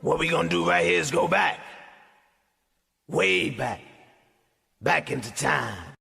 What we gonna do right here is go back. Way back. Back into time.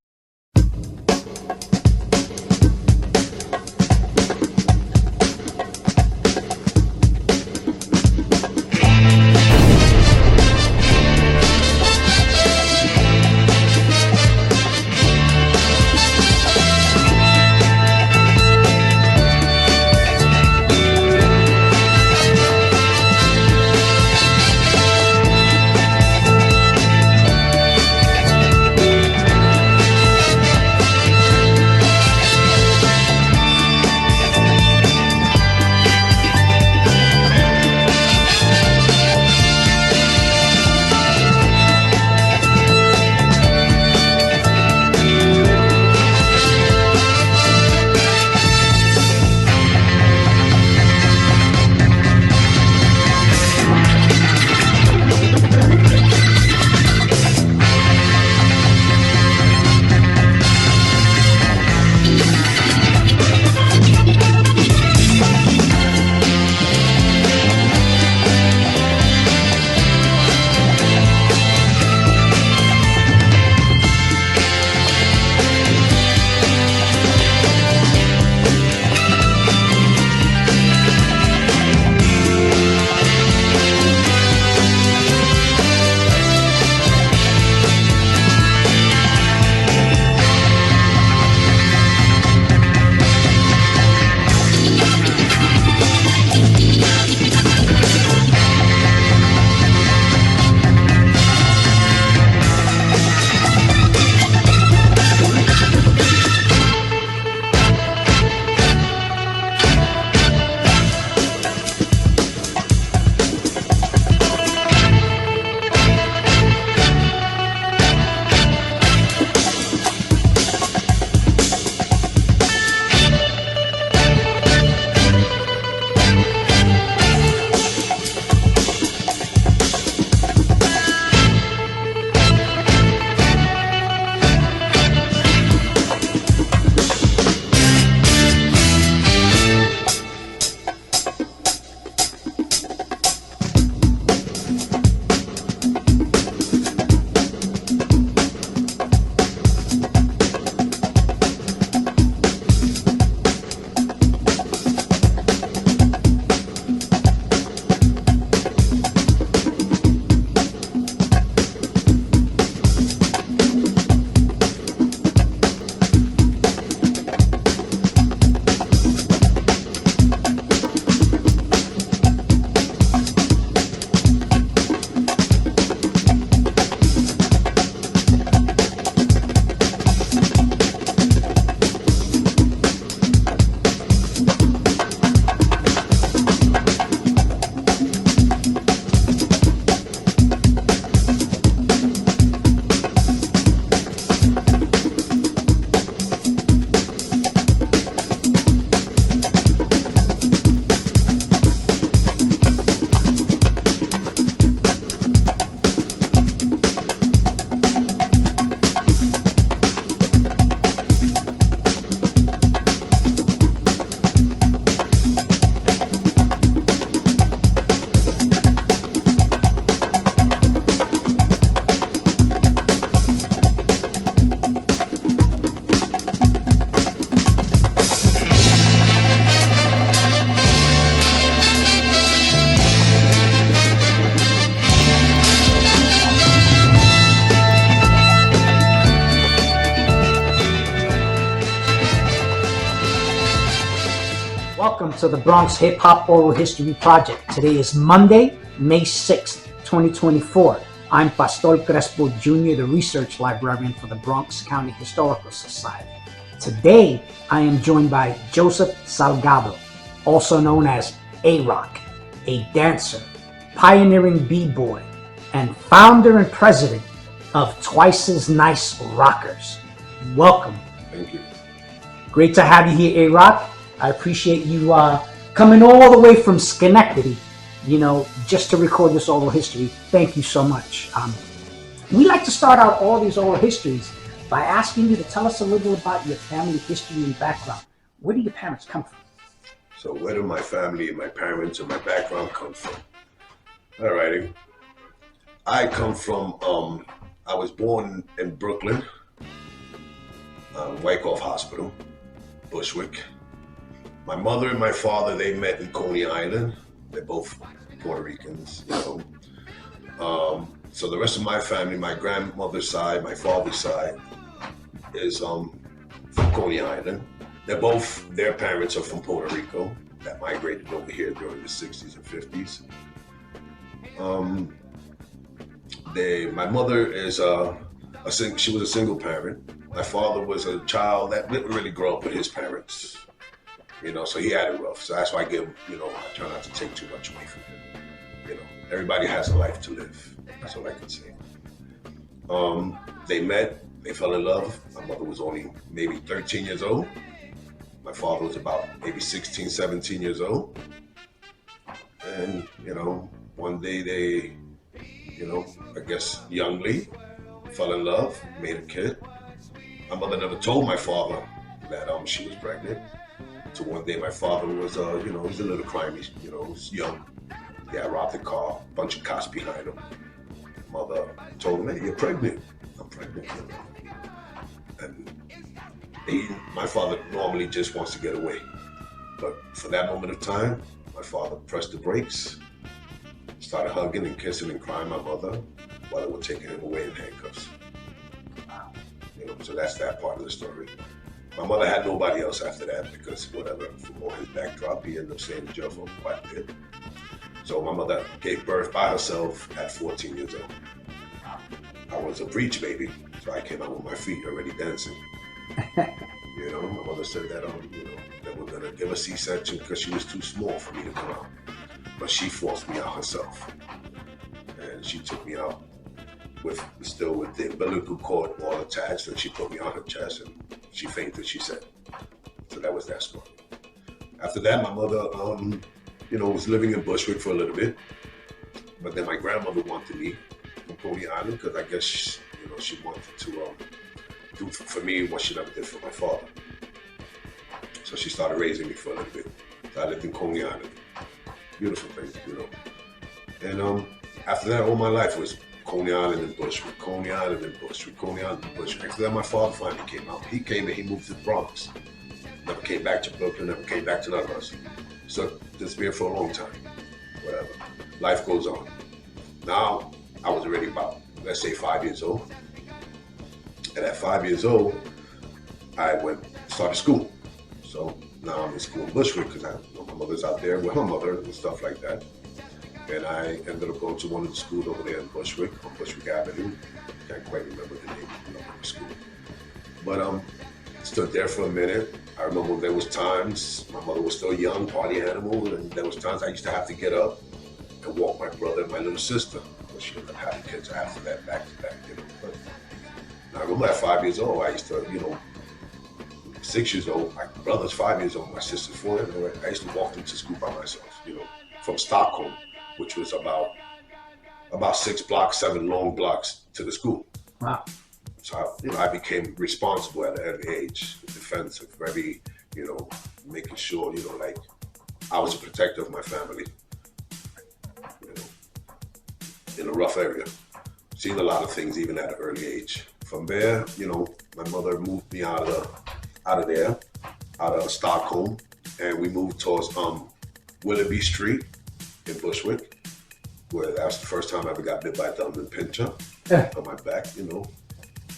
Welcome to the Bronx Hip Hop Oral History Project. Today is Monday, May 6th, 2024. I'm Pastor Crespo Jr., the Research Librarian for the Bronx County Historical Society. Today, I am joined by Joseph Salgado, also known as A-Rock, a dancer, pioneering b-boy, and founder and president of Twice as Nice Rockers. Welcome. Thank you. Great to have you here, A-Rock. I appreciate you coming all the way from Schenectady, just to record this oral history. Thank you so much. We like to start out all these oral histories by asking you to tell us a little about your family history and background. Where do your parents come from? So where do my family and my parents and my background come from? Alrighty. I come from, I was born in Brooklyn, Wyckoff Hospital, Bushwick. My mother and my father, they met in Coney Island. They're both Puerto Ricans, you know. So the rest of my family, my grandmother's side, my father's side, is from Coney Island. Their parents are from Puerto Rico that migrated over here during the 60s and 50s. My mother is she was a single parent. My father was a child that didn't really grow up with his parents, you know, so he had it rough. So that's why I I try not to take too much away from him. You know, everybody has a life to live. That's all I can say. They met, they fell in love. My mother was only maybe 13 years old. My father was about maybe 16, 17 years old. And, you know, one day they, I guess youngly fell in love, made a kid. My mother never told my father that she was pregnant. So one day my father was, he's a little crimey, he was young. Yeah, robbed the car, bunch of cops behind him. Mother told him, hey, you're pregnant. I'm pregnant. And my father normally just wants to get away. But for that moment of time, my father pressed the brakes, started hugging and kissing and crying my mother while they were taking him away in handcuffs. So that's that part of the story. My mother had nobody else after that because whatever, from all his backdrop, he ended up staying in jail for quite a bit. So my mother gave birth by herself at 14 years old. I was a breech baby, so I came out with my feet already dancing. My mother said that, they were gonna give a C-section because she was too small for me to come out. But she forced me out herself. And she took me out with the umbilical cord all attached, and she put me on her chest and she fainted, she said. So that was that story. After that, my mother, was living in Bushwick for a little bit. But then my grandmother wanted me from Coney Island because I guess, she wanted to do for me what she never did for my father. So she started raising me for a little bit. So I lived in Coney Island. Beautiful place, And after that, all my life was Coney Island and Bushwick, Coney Island and Bushwick, Coney Island and Bushwick. After that, my father finally came out. He came and he moved to the Bronx. Never came back to Brooklyn, never came back to none of us. So disappeared for a long time. Whatever. Life goes on. Now, I was already about, let's say, 5 years old. And at 5 years old, I started school. So now I'm in school in Bushwick because my mother's out there with her mother and stuff like that. And I ended up going to one of the schools over there in Bushwick, on Bushwick Avenue. Can't quite remember the name of the school. But stood there for a minute. I remember there was times, my mother was still young, party animal, and there was times I used to have to get up and walk my brother and my little sister. But she ended up having kids after that, back to back, But I remember at 5 years old, I used to, 6 years old, my brother's 5 years old, my sister's 4. I used to walk them to school by myself, from Stockholm, which was about 6 blocks, 7 long blocks to the school. Wow. So, I became responsible at an early age, defensive, very, making sure, I was a protector of my family, in a rough area. Seen a lot of things even at an early age. From there, my mother moved me out of Stockholm, and we moved towards Willoughby Street in Bushwick, where that was the first time I ever got bit by a Dublin pincher on my back,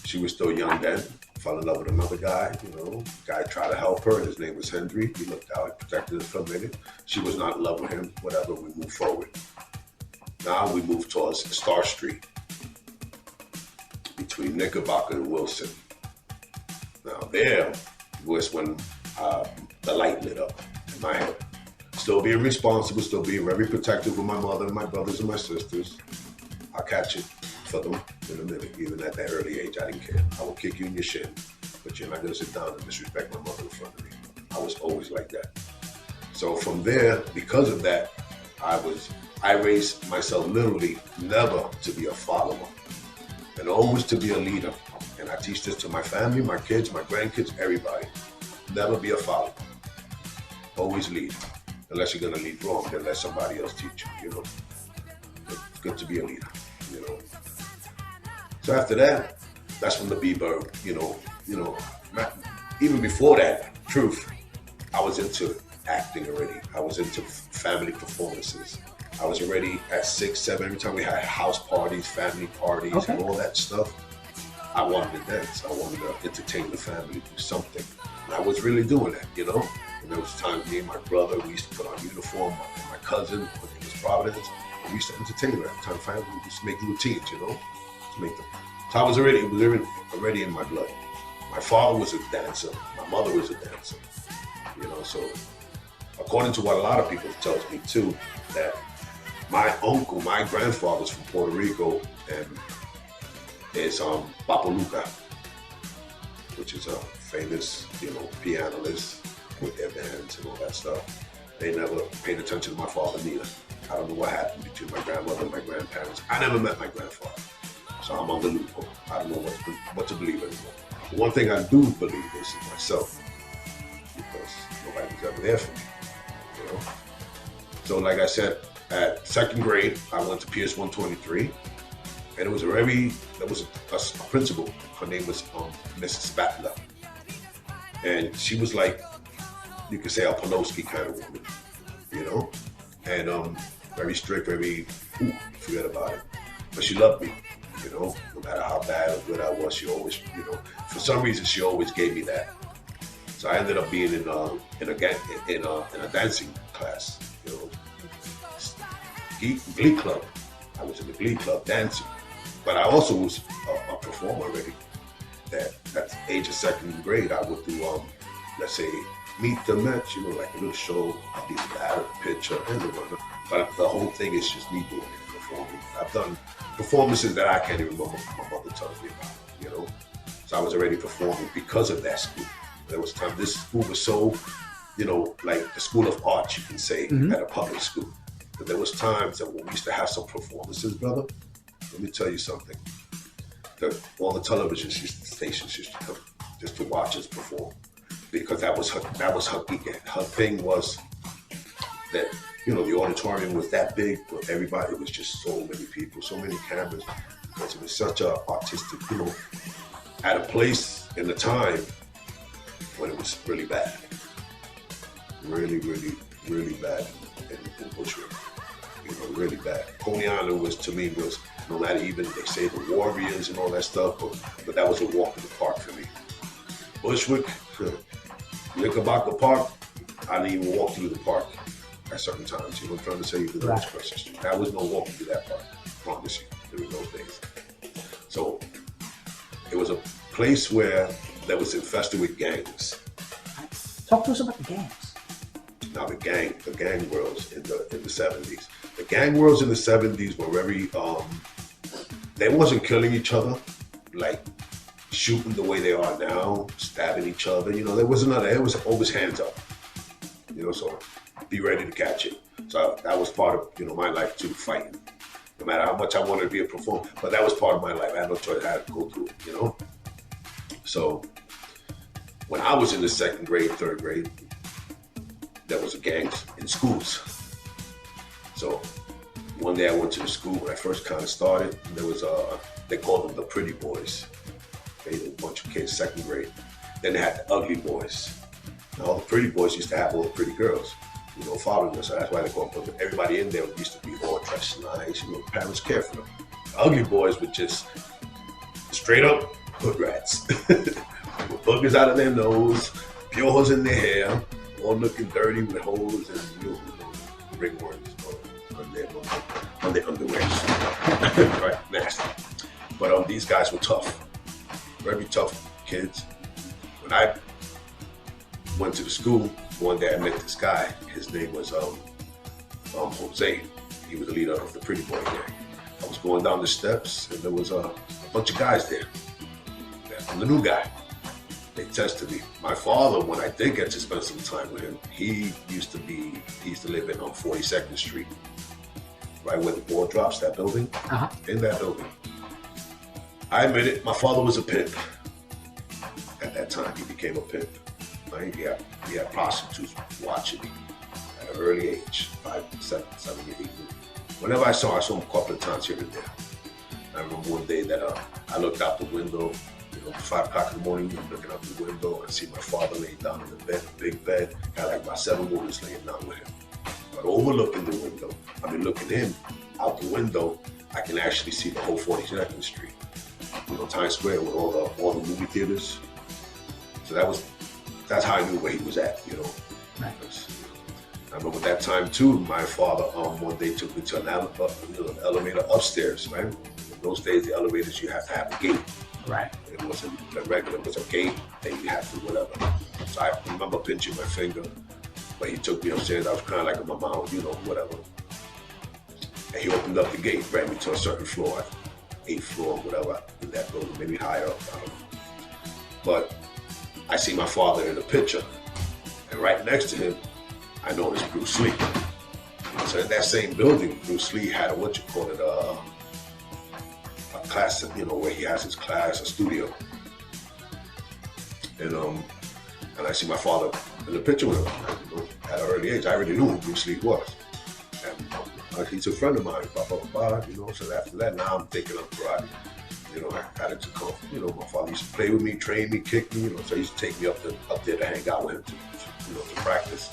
She was still young then, fell in love with another guy, Guy tried to help her, his name was Henry. He looked out, he protected us for a minute. She was not in love with him, whatever, we moved forward. Now we moved towards Star Street, between Knickerbocker and Wilson. Now there was when the light lit up in my head. Still being responsible, still being very protective of my mother and my brothers and my sisters. I'll catch it for them in a minute. Even at that early age, I didn't care. I will kick you in your shin, but you're not gonna sit down and disrespect my mother in front of me. I was always like that. So from there, because of that, I raised myself literally never to be a follower and always to be a leader. And I teach this to my family, my kids, my grandkids, everybody. Never be a follower. Always lead. Unless you're gonna lead wrong, then let somebody else teach you, good to be a leader, you know. So after that, that's when the B-Bird, even before that, truth, I was into acting already. I was into family performances. I was already at 6, 7, every time we had house parties, family parties, and all that stuff. I wanted to dance. I wanted to entertain the family, do something. And I was really doing that, you know? And there was times me and my brother, we used to put on uniform, my cousin, when it was Providence, and we used to entertain her at the time. Family, we used to make routines, you know? To make them. So it was already in my blood. My father was a dancer. My mother was a dancer, you know? So according to what a lot of people tells me too, that my uncle, my grandfather's from Puerto Rico, and is Papoluca, which is a famous, pianist with their bands and all that stuff. They never paid attention to my father neither. I don't know what happened between my grandmother and my grandparents. I never met my grandfather, so I'm on the loophole. I don't know what to believe anymore. The one thing I do believe is in myself, because nobody was ever there for me, you know. So like I said, at 2nd grade, I went to PS 123. And there was a principal. Her name was Mrs. Spatler. And she was like, you could say a Polowski kind of woman, you know? And very strict, forget about it. But she loved me, you know? No matter how bad or good I was, she always, for some reason, she always gave me that. So I ended up being in a dancing class, you know? Glee club. I was in the Glee club dancing. But I also was a performer already. At the age of 2nd grade, I would do, let's say, Meet the Mets, like a little show. I'd be the batter, the pitcher, and the runner. But the whole thing is just me doing it, performing. I've done performances that I can't even remember my mother tells me about, you know? So I was already performing because of that school. There was time, this school was so, like the School of Arts, you can say, at a public school. But there was times that when we used to have some performances, brother, let me tell you something. All the television stations used to come just to watch us perform, because that was her weekend. Her thing was that the auditorium was that big, but everybody, it was just so many people, so many cameras, because it was such a artistic, at a place in the time when it was really bad, really, really, really bad in Bushwick, really bad. Coney Island was no matter, even they say the Warriors and all that stuff, but that was a walk in the park for me. Bushwick, Knickerbocker Park, I didn't even walk through the park at certain times. I'm trying to say you the next question. That was no walking through that park, I promise you, during those days. So it was a place where that was infested with gangs. Talk to us about the gangs. Now the gang worlds in the 70s. The gang worlds in the 70s were very, they wasn't killing each other, like shooting the way they are now, stabbing each other. There was none of that. It was always hands up. So be ready to catch it. So that was part of, my life too, fighting. No matter how much I wanted to be a performer, but that was part of my life. I had no choice. I had to go through it, So when I was in the 2nd grade, 3rd grade, there was a gangs in schools. So one day I went to the school when I first kind of started, and there was they called them the pretty boys. They had a bunch of kids, 2nd grade. Then they had the ugly boys. Now all the pretty boys used to have all the pretty girls, following us. So that's why they called them. Everybody in there used to be all dressed nice. Parents cared for them. The ugly boys were just straight up hood rats. With boogers out of their nose, pures in their hair, all looking dirty with holes and ringworms on their underwear. Right, nasty. But these guys were tough, very tough kids. When I went to the school, one day I met this guy. His name was Jose. He was the leader of the pretty boy gang. I was going down the steps, and there was a bunch of guys there. I'm the new guy. They tested me. My father, when I did get to spend some time with him, he used to live in 42nd Street, right where the ball drops, that building. In that building. I admit it, my father was a pimp. At that time, he became a pimp. Right? He had prostitutes watching me at an early age, 5, 7, 8. whenever I saw him a couple of times here and there. I remember one day that I looked out the window, 5 o'clock in the morning, I'm looking out the window and see my father laying down in the bed, big bed, had like about 7 boys laying down with him. But overlooking the window, looking him out the window, I can actually see the whole 42nd Street. Times Square with all the movie theaters. So that's how I knew where he was at, Right. I remember that time too, my father one day took me to an elevator upstairs, right? In those days, the elevators, you have to have a gate. Right. It wasn't a regular, it was a gate, and you have to whatever. So I remember pinching my finger, but he took me upstairs. I was crying like a mama, whatever. And he opened up the gate, brought me to a certain floor, 8th floor, whatever, in that building, maybe higher up, I don't know. But I see my father in the picture, and right next to him, I noticed Bruce Lee. So in that same building, Bruce Lee had a class, where he has his class, a studio. And I see my father in the picture with him. At an early age, I already knew who Bruce Lee was. And he's a friend of mine, so after that, now I'm thinking of karate. I had it to come. My father used to play with me, train me, kick me, so he used to take me up there to hang out with him to practice.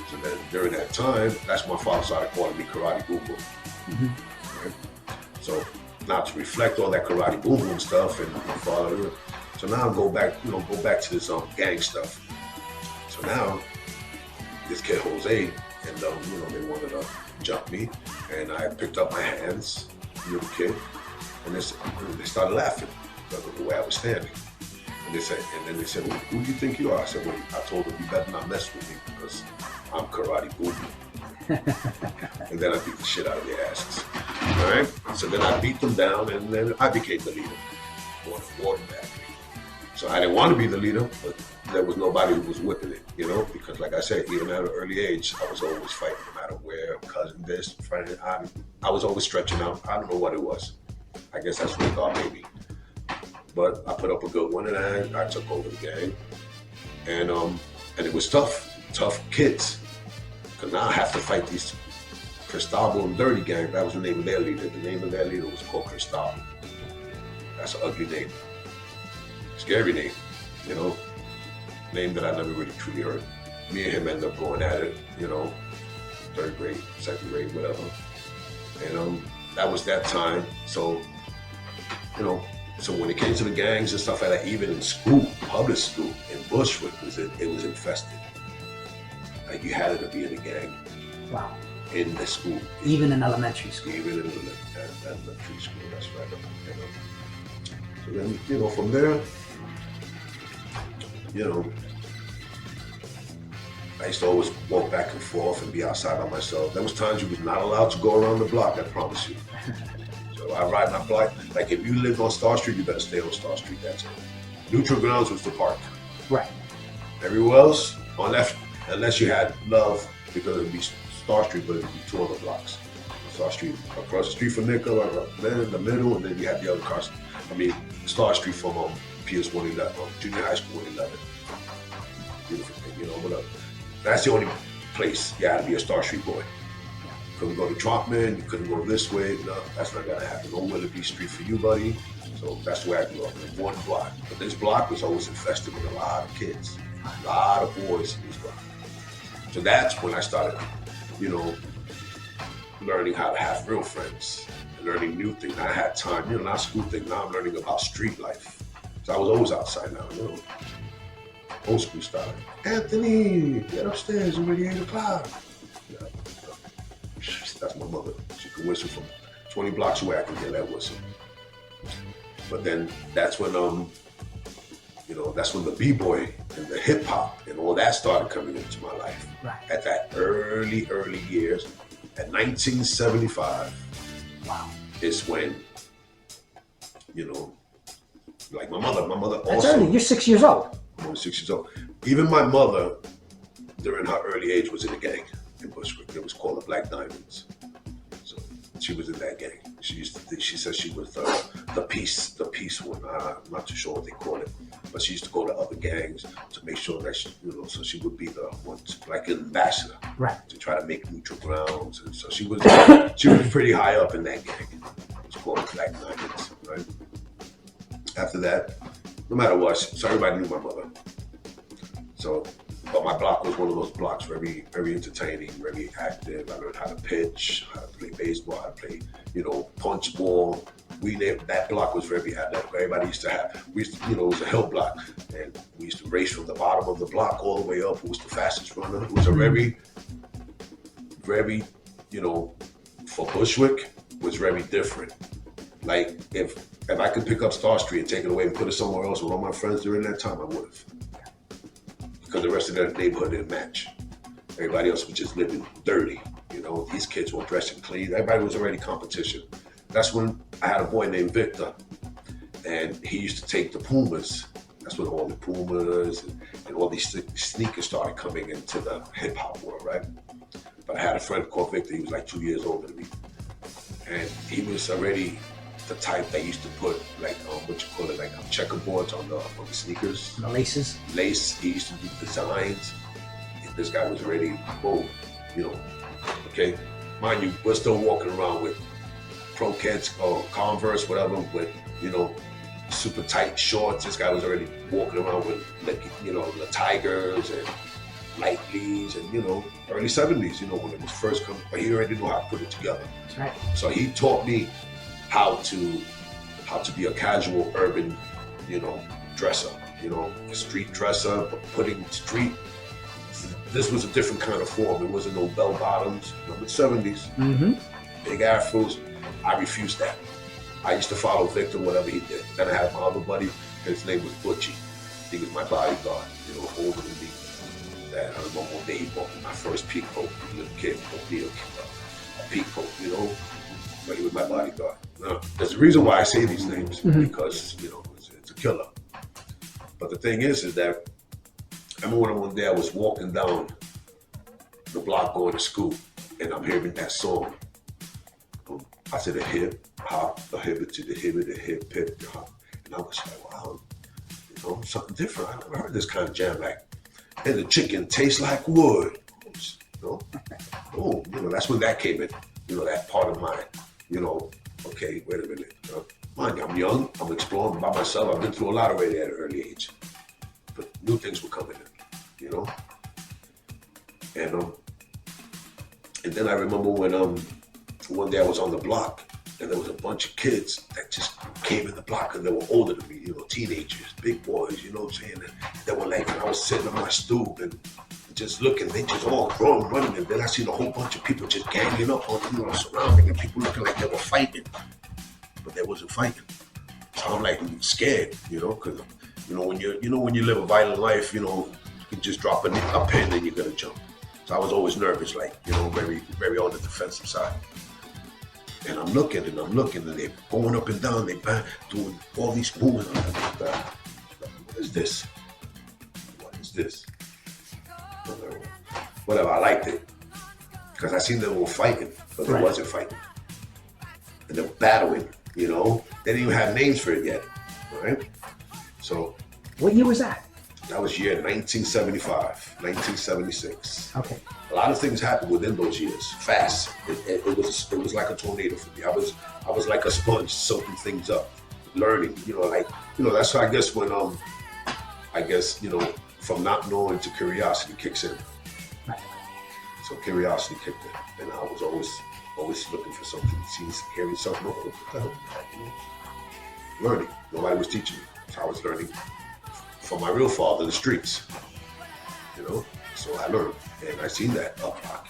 So then during that time, that's when my father started calling me Karate Boom Boom. Mm-hmm. Right? So now to reflect all that Karate Boom Boom stuff and my father, so now I go back to this gang stuff. So now this kid Jose, and they wanted to jump me, and I picked up my hands, little kid, and they started laughing because of the way I was standing. And then they said, who do you think you are? I said, well, I told them, you better not mess with me because I'm Karate Boom Boom. And then I beat the shit out of their asses. All right? So then I beat them down, and then I became the leader. Automatically. So I didn't want to be the leader, but there was nobody who was whipping it, because like I said, even at an early age, I was always fighting no matter where, cousin this, friend, I was always stretching out. I don't know what it was. I guess that's what God made me. But I put up a good one, and I took over the gang. And it was tough kids. Because now I have to fight these Cristobal and Dirty gang. That was the name of their leader. The name of their leader was called Cristobal. That's an ugly name. Scary name, name that I never really truly heard. Me and him ended up going at it, 3rd grade, 2nd grade, whatever. And that was that time. So, so when it came to the gangs and stuff like that, even in school, public school, in Bushwick, it was infested. Like you had to be in a gang. Wow. In the school. Even in elementary school. Even in elementary school, that's right. So then, from there, I used to always walk back and forth and be outside by myself. There was times you was not allowed to go around the block, I promise you. So I ride my block. Like if you lived on Star Street, you better stay on Star Street, that's it. Neutral grounds was the park. Right. Everywhere else, unless you had love, because it would be Star Street, but it would be 2 other blocks. Star Street, across the street from Nickel, then in the middle, and then you had the other cars. Star Street from PS 111, junior high school 111. Beautiful thing, whatever. That's the only place you had to be a Star Street boy. Couldn't go to Trotman, you couldn't go this way. No, that's not gonna happen. No Willoughby Street for you, buddy. So that's the way I grew up, in one block. But this block was always infested with a lot of kids, a lot of boys in this block. So that's when I started, learning how to have real friends. Learning new things. I had time, not school thing. Now I'm learning about street life. So I was always outside now, old school style. Anthony, get upstairs, it's already 8 o'clock. Yeah. That's my mother. She could whistle from 20 blocks away, I can hear that whistle. But then that's when that's when the b-boy and the hip hop and all that started coming into my life. Right. At that early years, at 1975. Wow. Is when, like my mother That's also. early. You're 6 years old. I was 6 years old. Even my mother, during her early age, was in a gang in Bushwick. It was called the Black Diamonds. So She was in that gang. She said she was the peace one. I'm not too sure what they call it, but she used to go to other gangs to make sure that so she would be the one, like an ambassador, Right. to try to make neutral grounds. And so she was pretty high up in that gang. It's called Black Nuggets, right? After that, no matter what, so everybody knew my mother. So, but my block was one of those blocks, very, very entertaining, very active. I learned how to pitch, how to play baseball, how to play, punch ball. That block was very athletic. Everybody used to have, it was a hill block, and we used to race from the bottom of the block all the way up. Who was the fastest runner? It was a very, very, for Bushwick, was very different. Like if I could pick up Star Street and take it away and put it somewhere else with all my friends during that time, I would have. Because the rest of the neighborhood didn't match. Everybody else was just living dirty. These kids were dressing clean. Everybody was already competition. That's when I had a boy named Victor, and he used to take the Pumas. That's when all the Pumas and all these sneakers started coming into the hip hop world, right? But I had a friend called Victor. He was like 2 years older than me, and he was already the type that used to put like checkerboards on the sneakers. The laces. Lace. He used to do designs. And this guy was already okay. Mind you, we're still walking around with Pro Kids or Converse, whatever, with super tight shorts. This guy was already walking around with the Tigers and Light Lees and early 70s. When it was first coming, but he already knew how to put it together. That's right. So he taught me how to be a casual urban, dresser, a street dresser, but putting street. This was a different kind of form. It wasn't no bell bottoms. The 70s, big afros. I refused that. I used to follow Victor, whatever he did. Then I had my other buddy. His name was Butchie. He was my bodyguard, older than me. That I remember one day he bought me my first peak coat. Little kid bought me a peak coat, but he was my bodyguard. Now, there's a reason why I say these things, because, it's a killer. But the thing is that I remember one day I was walking down the block going to school, and I'm hearing that song. I said, the hip hop, the hip to the hip, the hip hip, the hop. And I was like, wow, something different. I never heard this kind of jam, like, and the chicken tastes like wood. That's when that came in. That part of mine. Okay, wait a minute. Mind you, I'm young. I'm exploring by myself. I've been through a lot already at an early age. But new things were coming in, And then I remember when one day I was on the block, and there was a bunch of kids that just came in the block, and they were older than me, teenagers, big boys, you know what I'm saying? And they were like, I was sitting on my stoop and just looking, they just all grown, running, and then I seen a whole bunch of people just ganging up on, surrounding, and people looking like they were fighting, but they wasn't fighting. So I'm like scared, because when you live a violent life, you just drop a pin and you're gonna jump. So I was always nervous, like, very, very on the defensive side. And I'm looking, and they're going up and down, they're doing all these moves. I'm like, what is this? What is this? Whatever, I liked it. Because I seen them all fighting, but they wasn't fighting. And they were battling, They didn't even have names for it yet, all right? So. What year was that? That was year 1975, 1976. Okay. A lot of things happened within those years, fast. It was like a tornado for me. I was like a sponge, soaking things up, learning. That's why I guess when from not knowing to curiosity kicks in. Right. So curiosity kicked in, and I was always looking for something, hearing something. What the hell? Learning. Nobody was teaching me, so I was learning from my real father, the streets. So I learned, and I seen that up block.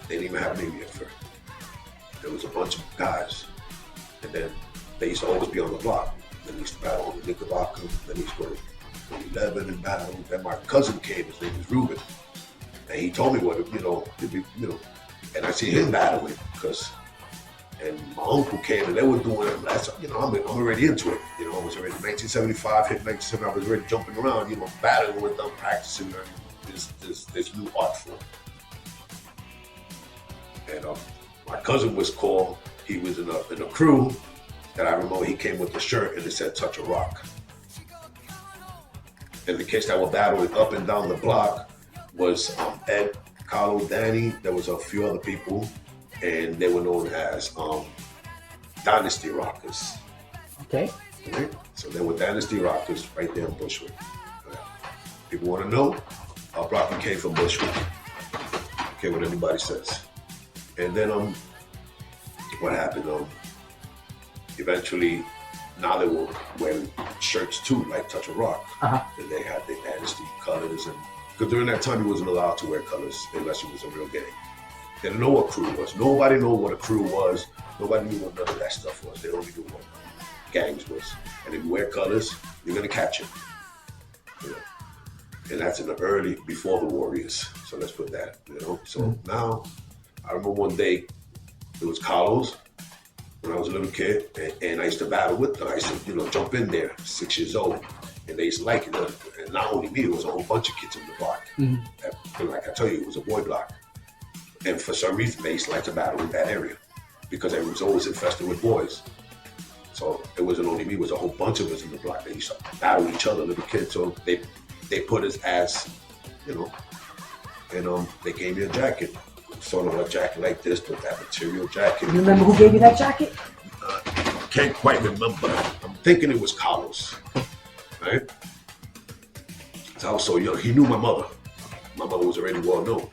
They didn't even have a name yet first. There was a bunch of guys, and then they used to always be on the block. Then they used to battle on the Knickerbocker. Then they used to go to 11 and battle. Then my cousin came. His name was Ruben, and he told me what and I see him battling and my uncle came and they were doing it. I'm already into it. I was already 1975, hit 1970. I was already jumping around, battling with them, practicing this new art form. And my cousin was called. he was in a crew that I remember he came with the shirt and it said "Touch a Rock." And the kids that were battling up and down the block was Ed, Carlo, Danny. There was a few other people, and they were known as Dynasty Rockers. Okay. Right? So they were Dynasty Rockers right there in Bushwick. People want to know? BREAKIN came from Bushwick. Okay, what anybody says. And then what happened? Eventually, now they were wearing shirts too, like Touch a Rock. And they had their Dynasty colors, and because during that time, he wasn't allowed to wear colors unless he was a real gang. They didn't know what crew was. Nobody knew what a crew was. Nobody knew what none of that stuff was. They only knew what gangs was. And if you wear colors, you're gonna catch it. You know? And that's in the early, before the Warriors. So let's put that, you know. So now, I remember one day, it was Carlos, when I was a little kid, and I used to battle with them. I used to, jump in there, 6 years old, and they used to like it. And not only me, it was a whole bunch of kids in the block. And like I tell you, it was a boy block. And for some reason, they used to like to battle in that area because it was always infested with boys. So it wasn't only me, it was a whole bunch of us in the block. They used to battle each other, little kids. So they put us as, and they gave me a jacket. Sort of a jacket like this, but that material jacket. You remember who gave you that jacket? Can't quite remember. I'm thinking it was Carlos, right? So I was so young. He knew my mother. My mother was already well known.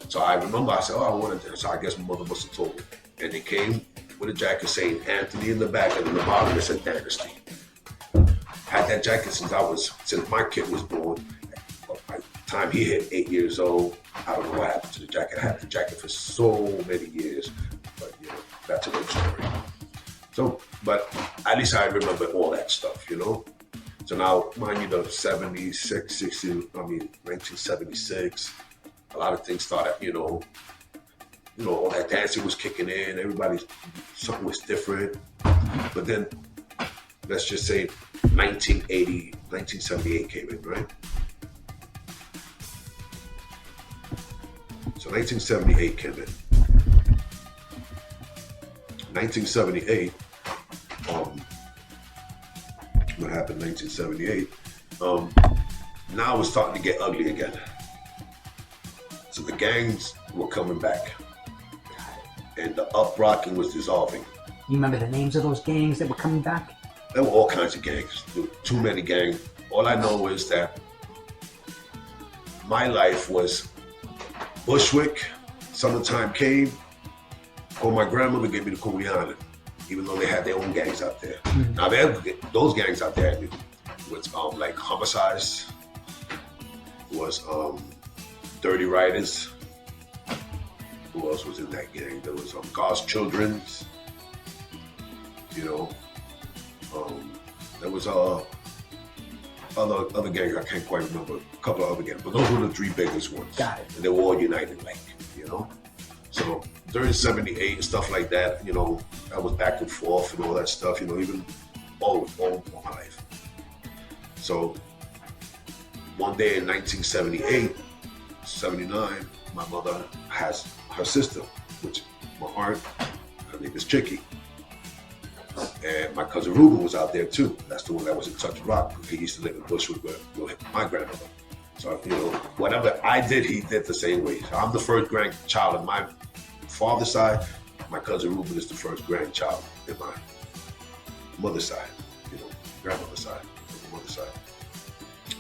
So I remember I said, I wanted this. So I guess my mother must have told me. And they came with a jacket saying Anthony in the back, and in the bottom it said Dynasty. Had that jacket since my kid was born. By the time he hit 8 years old, I don't know what happened to the jacket. I had the jacket for so many years, but that's a good story. So, but at least I remember all that stuff, So now, mind you, the 1976, a lot of things started, all that dancing was kicking in. Something was different. But then, let's just say 1978 came in, right? So 1978 came in. 1978, what happened in 1978? Now it was starting to get ugly again. So the gangs were coming back. And the BREAKIN was dissolving. You remember the names of those gangs that were coming back? There were all kinds of gangs. There were too many gangs. All I know is that my life was Bushwick, summertime came, called my grandmother, gave me the Coney Island, even though they had their own gangs out there. Now, those gangs out there was like Homicides, was Dirty Riders. Who else was in that gang? There was God's Children's, there was other gangs, I can't quite remember, a couple of other gangs, but those were the three biggest ones. Got it. And they were all united, So during 78 and stuff like that, I was back and forth and all that stuff, even all my life. So one day in 1978, 79, my mother has her sister, which my aunt, her name is Chicky. And my cousin Ruben was out there too. That's the one that was in Touch Rock. He used to live in Bushwick with my grandmother. So, whatever I did, he did the same way. So I'm the first grandchild on my father's side. My cousin Ruben is the first grandchild in my mother's side, grandmother's side, mother's side.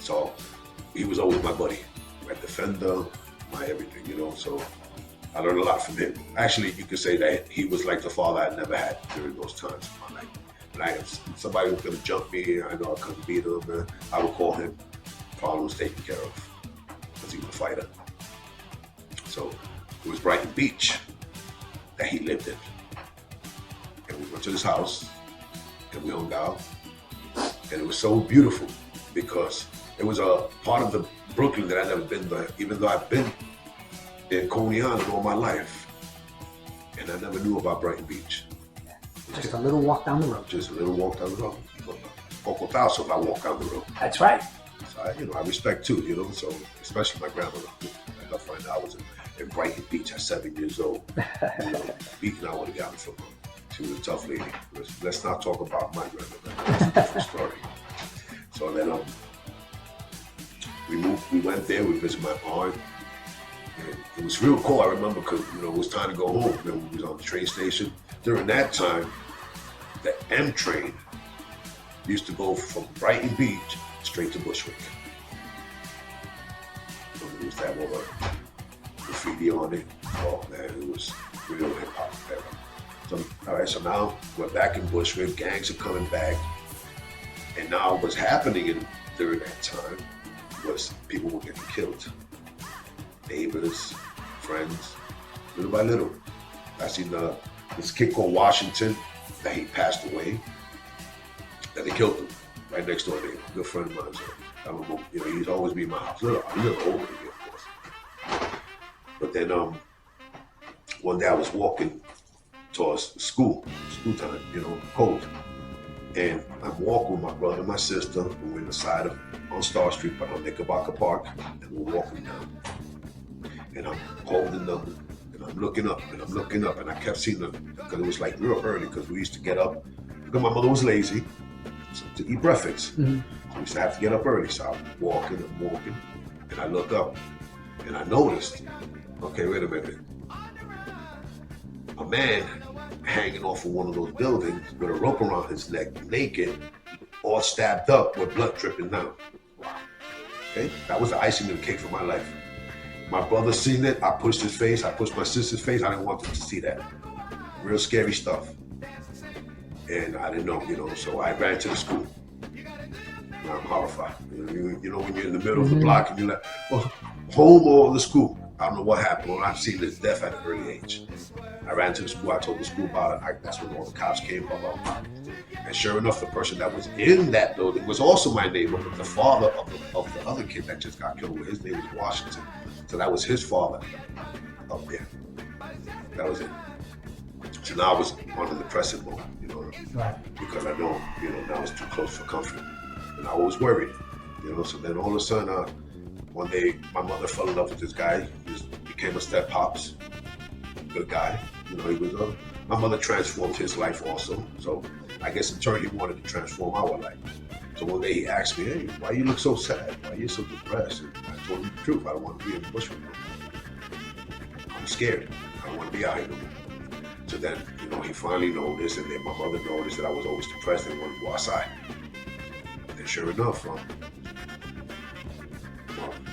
So he was always my buddy, my defender, my everything, So I learned a lot from him. Actually, you could say that he was like the father I never had during those times in my life. When somebody was going to jump me, I know I couldn't beat him, I would call him. Problem was taken care of because he was a fighter. So it was Brighton Beach that he lived in. And we went to his house and we hung out. And it was so beautiful because it was a part of the Brooklyn that I'd never been there, even though I've been in Coney Island all my life. And I never knew about Brighton Beach. Just a little walk down the road. Just a little walk down the road. Cocotazo if I walk down the road. That's right. So I respect too, so especially my grandmother. I find out I was in Brighton Beach at 7 years old. Beating, I would have gotten from her. She was a tough lady. Let's not talk about my grandmother. That's a different story. So then we went there, we visited my aunt. And it was real cool, I remember, because it was time to go home. Then we was on the train station. During that time, the M train used to go from Brighton Beach straight to Bushwick. So we used to have all the graffiti on it. Oh man, it was real hip hop era. So, all right, so now we're back in Bushwick, gangs are coming back. And now what's happening during that time was people were getting killed. Neighbors, friends, little by little. I seen this kid called Washington that he passed away, that they killed him right next door neighbor, good friend of mine. So I don't know, he's always be in my house. A little older than me, of course. But then one day I was walking towards school time, cold. And I'm walking with my brother and my sister. We're in the side on Star Street, but on Knickerbocker Park, and we're walking down. And I'm holding them, and I'm looking up, and I kept seeing them, because it was like real early, because we used to get up, because my mother was lazy, so to eat breakfast. Mm-hmm. So we used to have to get up early, so I'm walking, and I look up, and I noticed, okay, wait a minute, a man hanging off of one of those buildings with a rope around his neck, naked, all stabbed up with blood dripping down. Okay, that was the icing on the cake for my life. My brother seen it, I pushed his face, I pushed my sister's face, I didn't want them to see that. Real scary stuff. And I didn't know, so I ran to the school. And I'm horrified. When you're in the middle of the block and you're like, well, home or the school? I don't know what happened. Well, I've seen this death at an early age. I ran to the school, I told the school about it. That's when all the cops came, blah, blah, blah. And sure enough, the person that was in that building was also my neighbor, but the father of the other kid that just got killed, his name was Washington. So that was his father up there. That was it. So now I was on the depressive mode, right. Because I know, now it's too close for comfort. And I was worried, so then all of a sudden, one day my mother fell in love with this guy. He became a step pops, good guy. He was my mother transformed his life also. So I guess in turn he wanted to transform our life. So one day he asked me, hey, why you look so sad? Why you so depressed? And I told him the truth. I don't want to be in the bush with him. I'm scared. I don't want to be out here no more. So then, he finally noticed, and then my mother noticed that I was always depressed and wanted to go outside. And sure enough,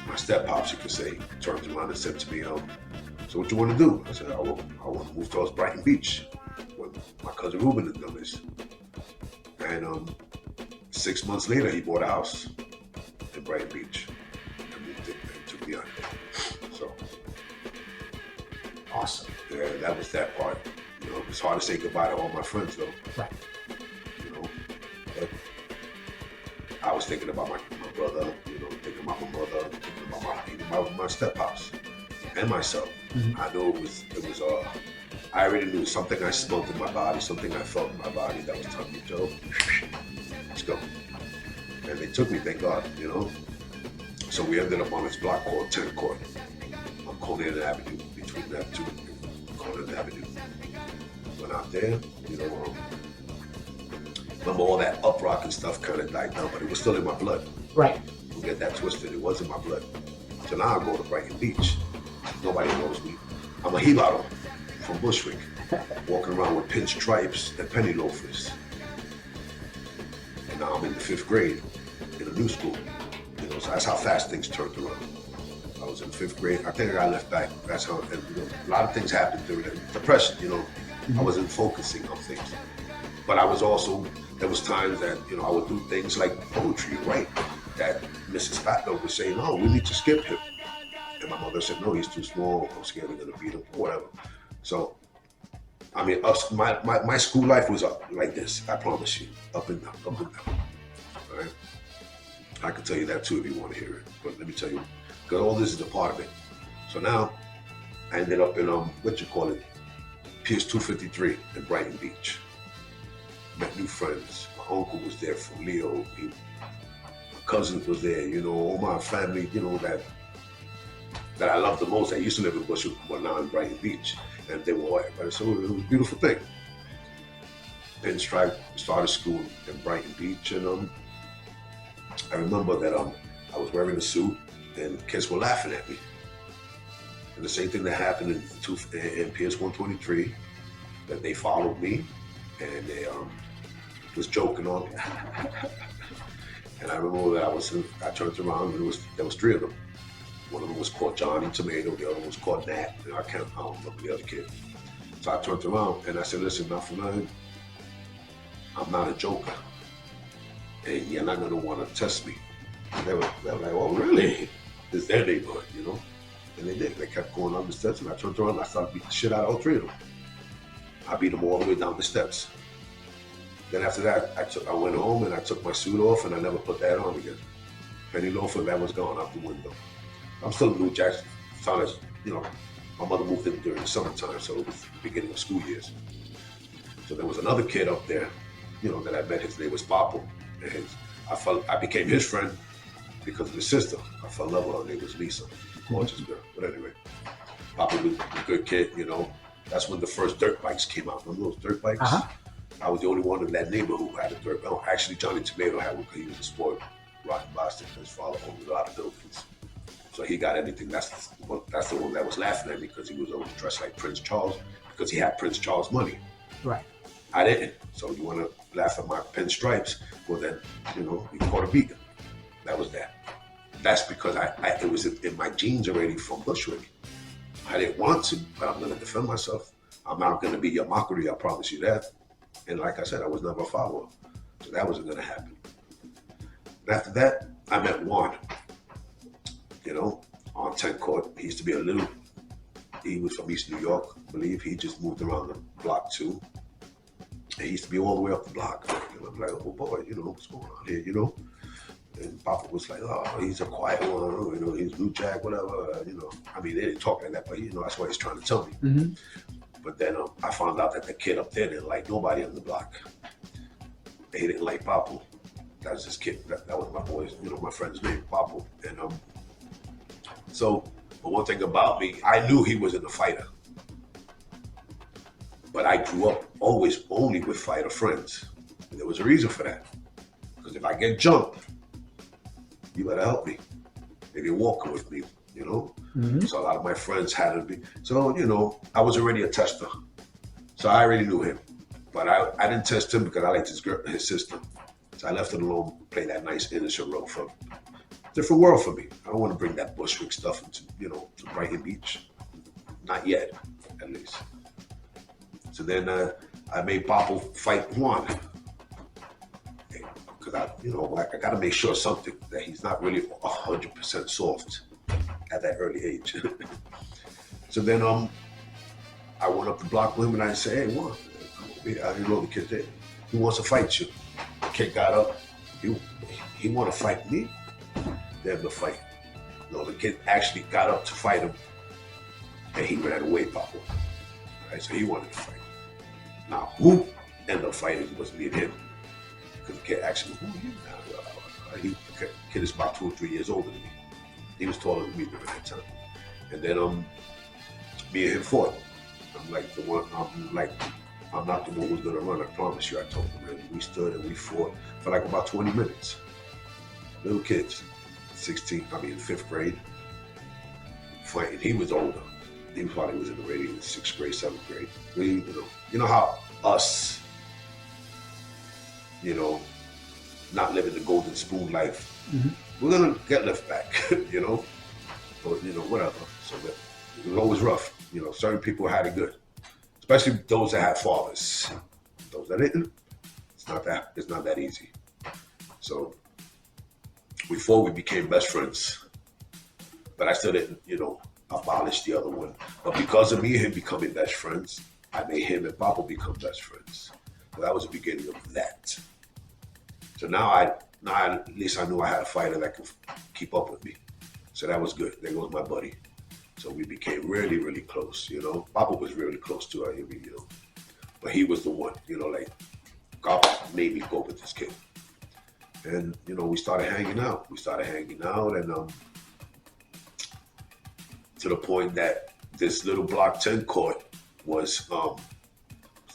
my step pops, you could say, turned around and said to me, so what you want to do? I said, I want to move towards Brighton Beach, where my cousin Ruben and them is. And 6 months later, he bought a house in Brighton Beach and moved it and took me out there. So, awesome. Yeah, that was that part. It's hard to say goodbye to all my friends, though. Right. But I was thinking about my brother, thinking about my mother, thinking about my step house and myself. Mm-hmm. I know it was I already knew something I smelled in my body, something I felt in my body that was telling me, Joe, let's go. And they took me, thank God, So we ended up on this block called 10 Court on Conan Avenue, between that two, Conan Avenue. Went out there, remember all that up-rock and stuff kind of died down, but it was still in my blood. Right. Don't get that twisted, it was in my blood. So now I go to Brighton Beach. Nobody knows me. I'm a Gibaro from Bushwick, walking around with pinstripes and penny loafers. And now I'm in the 5th grade in a new school. So that's how fast things turned around. I was in 5th grade. I think I left back. That's how, a lot of things happened during the depression, I wasn't focusing on things. But I was also, there was times that, I would do things like poetry, right? That Mrs. Fatlow was saying, oh, we need to skip him. And my mother said, no, he's too small. I'm scared we're going to beat him, or whatever. So, my school life was up like this, I promise you. Up and down, up and down. All right? I can tell you that too if you want to hear it. But let me tell you, because all this is a part of it. So now, I ended up in, Piers 253 in Brighton Beach. Met new friends. My uncle was there from Leo. My cousins was there, all my family, that I loved the most. I used to live in Bushwick, but now in Brighton Beach. And they were white, right? So it was a beautiful thing. pinstripe, started school in Brighton Beach, and I remember that I was wearing a suit and kids were laughing at me. And the same thing that happened in PS 123, that they followed me and they was joking on me. And I remember that I turned around and there was three of them. One of them was called Johnny Tomato, the other one was called Nat, and I don't remember the other kid. So I turned around and I said, listen, not for nothing, I'm not a joker. And you're not gonna wanna test me. And they were like, oh really? It's their neighborhood, you know? And they did. They kept going up the steps, and I turned around and I started beating the shit out of all three of them. I beat them all the way down the steps. Then after that, I went home and I took my suit off and I never put that on again. Penny loafer, that was gone out the window. I'm still in New Jack. You know, my mother moved in during the summertime, so it was the beginning of school years. So there was another kid up there, you know, that I met. His name was Papo. And I became his friend because of his sister. I fell in love with her. Her name was Lisa. Gorgeous girl. But anyway, Papa was a good kid, you know. That's when the first dirt bikes came out. Remember those dirt bikes? I was the only one in that neighborhood who had a dirt bike. Oh, actually, Johnny Tomato had one because he was a sport rock bastard. His father owned a lot of buildings. So he got anything. That's the one that was laughing at me because he was always dressed like Prince Charles because he had Prince Charles money. Right. I didn't. So you want to laugh at my pinstripes? Well, then, you know, you caught a beat. That was that. That's because it was in my genes already from Bushwick. I didn't want to, but I'm going to defend myself. I'm not going to be your mockery, I promise you that. And like I said, I was never a follower. So that wasn't going to happen. And after that, I met Juan, you know, on 10 Court. He used to be he was from East New York, I believe. He just moved around the block too. And he used to be all the way up the block. And I'm like, oh boy, you know, what's going on here, you know? And Papa was like, oh, he's a quiet one, you know, he's New Jack, whatever, you know. I mean, they didn't talk like that, but, you know, that's what he's trying to tell me. Mm-hmm. But then I found out that the kid up there didn't like nobody on the block. He didn't like Papa. That was his kid. That was my boy's, you know, my friend's name, Papa. And but one thing about me, I knew he wasn't a fighter. But I grew up always only with fighter friends. And there was a reason for that. Because if I get jumped, you better help me. If you're walking with me, you know? Mm-hmm. So a lot of my friends had to be. So, you know, I was already a tester. So I already knew him. But I didn't test him because I liked his sister. So I left it alone, play that nice innocent role for different world for me. I don't want to bring that Bushwick stuff into, you know, to Brighton Beach. Not yet, at least. So then I made Papa fight Juan. Because I got to make sure something that he's not really 100% soft at that early age. So then I went up the block with him and I said, hey, Juan, come over here. You know the kid there. He wants to fight you. The kid got up. He want to fight me? They have the fight. No, the kid actually got up to fight him and he ran away, Papa. Right, so he wanted to fight. Now, who ended up fighting was me and him. Because the kid actually, who are you now? The kid is about 2 or 3 years older than me. He was taller than me during that time. And then me and him fought. I'm not the one who's gonna run, I promise you, I told him. And we stood and we fought for like about 20 minutes. Little kids, 5th grade, fighting. He was older. He probably was in the 6th grade, 7th grade. You know how us, you know, not living the golden spoon life, mm-hmm. We're gonna get left back, you know, but you know, whatever. So it was always rough. You know, certain people had it good, especially those that had fathers. Those that didn't, it's not that easy. So before we became best friends, but I still didn't, you know, abolish the other one. But because of me and him becoming best friends, I made him and Papa become best friends. So that was the beginning of that. So now at least I knew I had a fighter that could keep up with me. So that was good. There goes my buddy. So we became really, really close, you know. Papa was really close to her, you know. But he was the one, you know, like, God made me go with this kid. And, you know, we started hanging out. And to the point that this little block 10 court was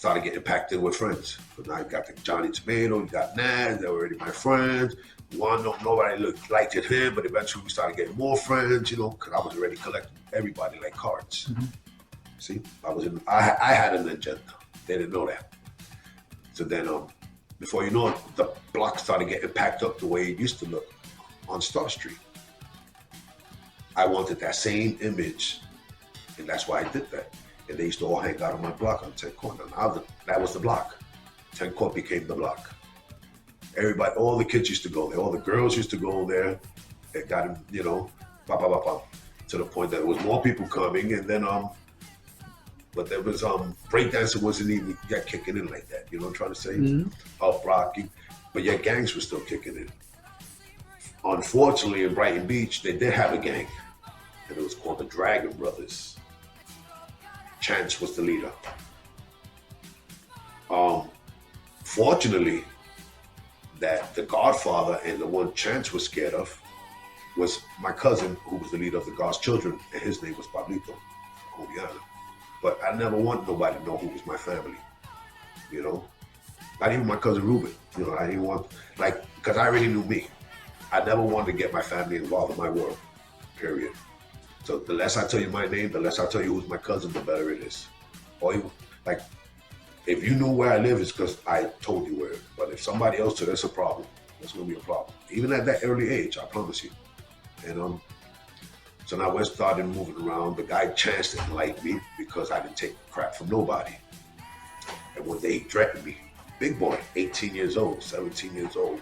started getting packed in with friends. But now you got the Johnny Tomato, you got Naz, they were already my friends. Nobody liked him, but eventually we started getting more friends, because I was already collecting everybody like cards. Mm-hmm. See, I had an agenda. They didn't know that. So then, before you know it, the block started getting packed up the way it used to look on Star Street. I wanted that same image, and that's why I did that. And they used to all hang out on my block on 10 Court. That was the block. 10 Court became the block. Everybody, all the kids used to go there. All the girls used to go there. It got, to the point that there was more people coming. And then, but there was, breakdancing wasn't even yet kicking in like that. You know what I'm trying to say? Mm-hmm. Up rocking. But yet gangs were still kicking in. Unfortunately, in Brighton Beach, they did have a gang. And it was called the Dragon Brothers. Chance was the leader. Fortunately, that the Godfather and the one Chance was scared of was my cousin, who was the leader of the God's Children, and his name was Pablito, Colombiana. But I never wanted nobody to know who was my family, Not even my cousin Ruben, I didn't want, because I already knew me. I never wanted to get my family involved in my world, period. So the less I tell you my name, the less I tell you who's my cousin, the better it is. If you know where I live, it's because I told you where. But if somebody else told, that's a problem. That's going to be a problem. Even at that early age, I promise you. And so now we started moving around. The guy Chance didn't like me because I didn't take crap from nobody. And one day he threatened me. Big boy, 18 years old, 17 years old.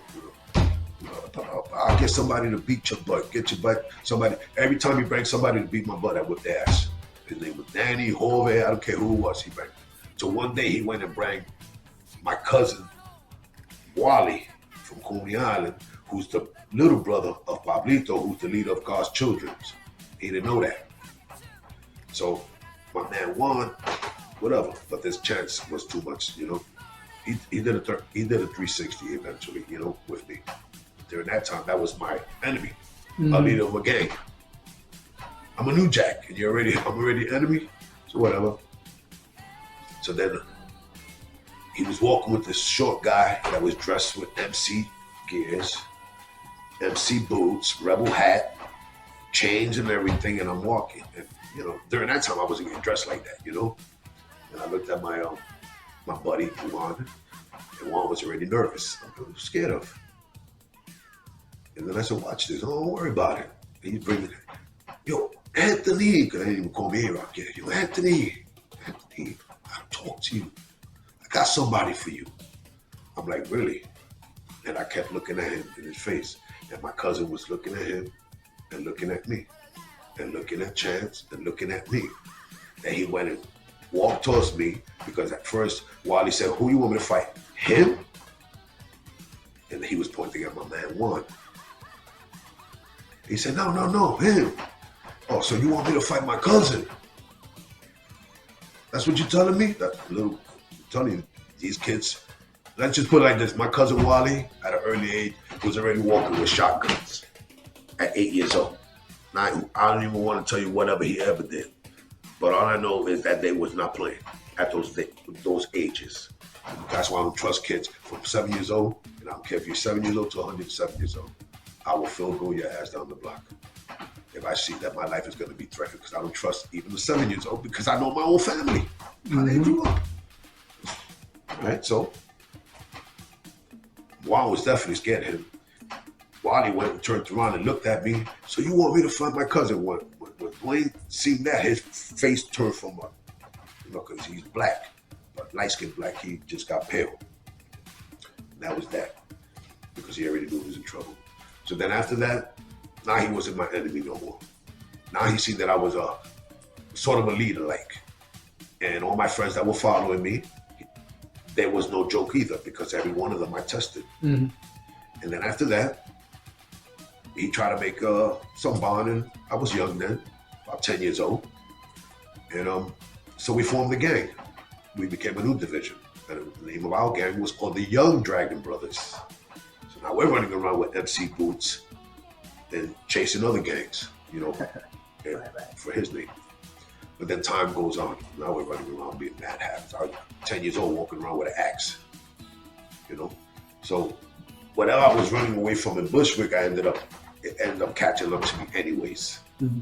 I'll get somebody to beat your butt. Get your butt. Somebody. Every time he bring somebody to beat my butt, I whip their ass. His name was Danny, Jorge, I don't care who it was. He bring. So one day he went and brought my cousin Wally from Coney Island, who's the little brother of Pablito, who's the leader of God's Children. He didn't know that. So my man won, whatever. But this Chance was too much, He did a 360 eventually, with me. During that time, that was my enemy, a leader of a gang. I'm a new jack, and I'm already enemy, so whatever. So then he was walking with this short guy that was dressed with MC gears, MC boots, rebel hat, chains and everything, and I'm walking. And, during that time, I wasn't getting dressed like that, And I looked at my buddy, Juan, and Juan was already nervous. I was scared of. And then I said, watch this, don't worry about it. And he's bringing it. Yo, Anthony, because they didn't even call me A-Rock yet. Yo, Anthony, I'll talk to you. I got somebody for you. I'm like, really? And I kept looking at him in his face. And my cousin was looking at him and looking at me and looking at Chance and looking at me. And he went and walked towards me because at first, Wally said, who you want me to fight? Him? And he was pointing at my man Juan. He said, no, him. Oh, so you want me to fight my cousin? That's what you're telling me? I'm telling you, these kids, let's just put it like this. My cousin Wally, at an early age, was already walking with shotguns at 8 years old. Now, I don't even want to tell you whatever he ever did. But all I know is that they was not playing at those ages. That's why I don't trust kids from 7 years old. And I don't care if you're 7 years old to 107 years old. I will go your ass down the block if I see that my life is going to be threatened, because I don't trust even the 7 years old, because I know my own family, how they grew up. All right, so Juan was definitely scared of him. Wally went and turned around and looked at me. So you want me to fight my cousin? When Dwayne seen that, his face turned from because he's black, but light-skinned black, he just got pale. And that was that, because he already knew he was in trouble. So then after that, now he wasn't my enemy no more. Now he seen that I was a sort of a leader, and all my friends that were following me, there was no joke either, because every one of them I tested. Mm-hmm. And then after that, he tried to make some bond, and I was young then, about 10 years old. And so we formed the gang. We became a new division. And the name of our gang was called the Young Dragon Brothers. So now we're running around with MC boots and chasing other gangs, for his name. But then time goes on. Now we're running around being mad habits. I was 10 years old walking around with an axe, you know? So whatever I was running away from in Bushwick, it ended up catching up to me anyways. Mm-hmm.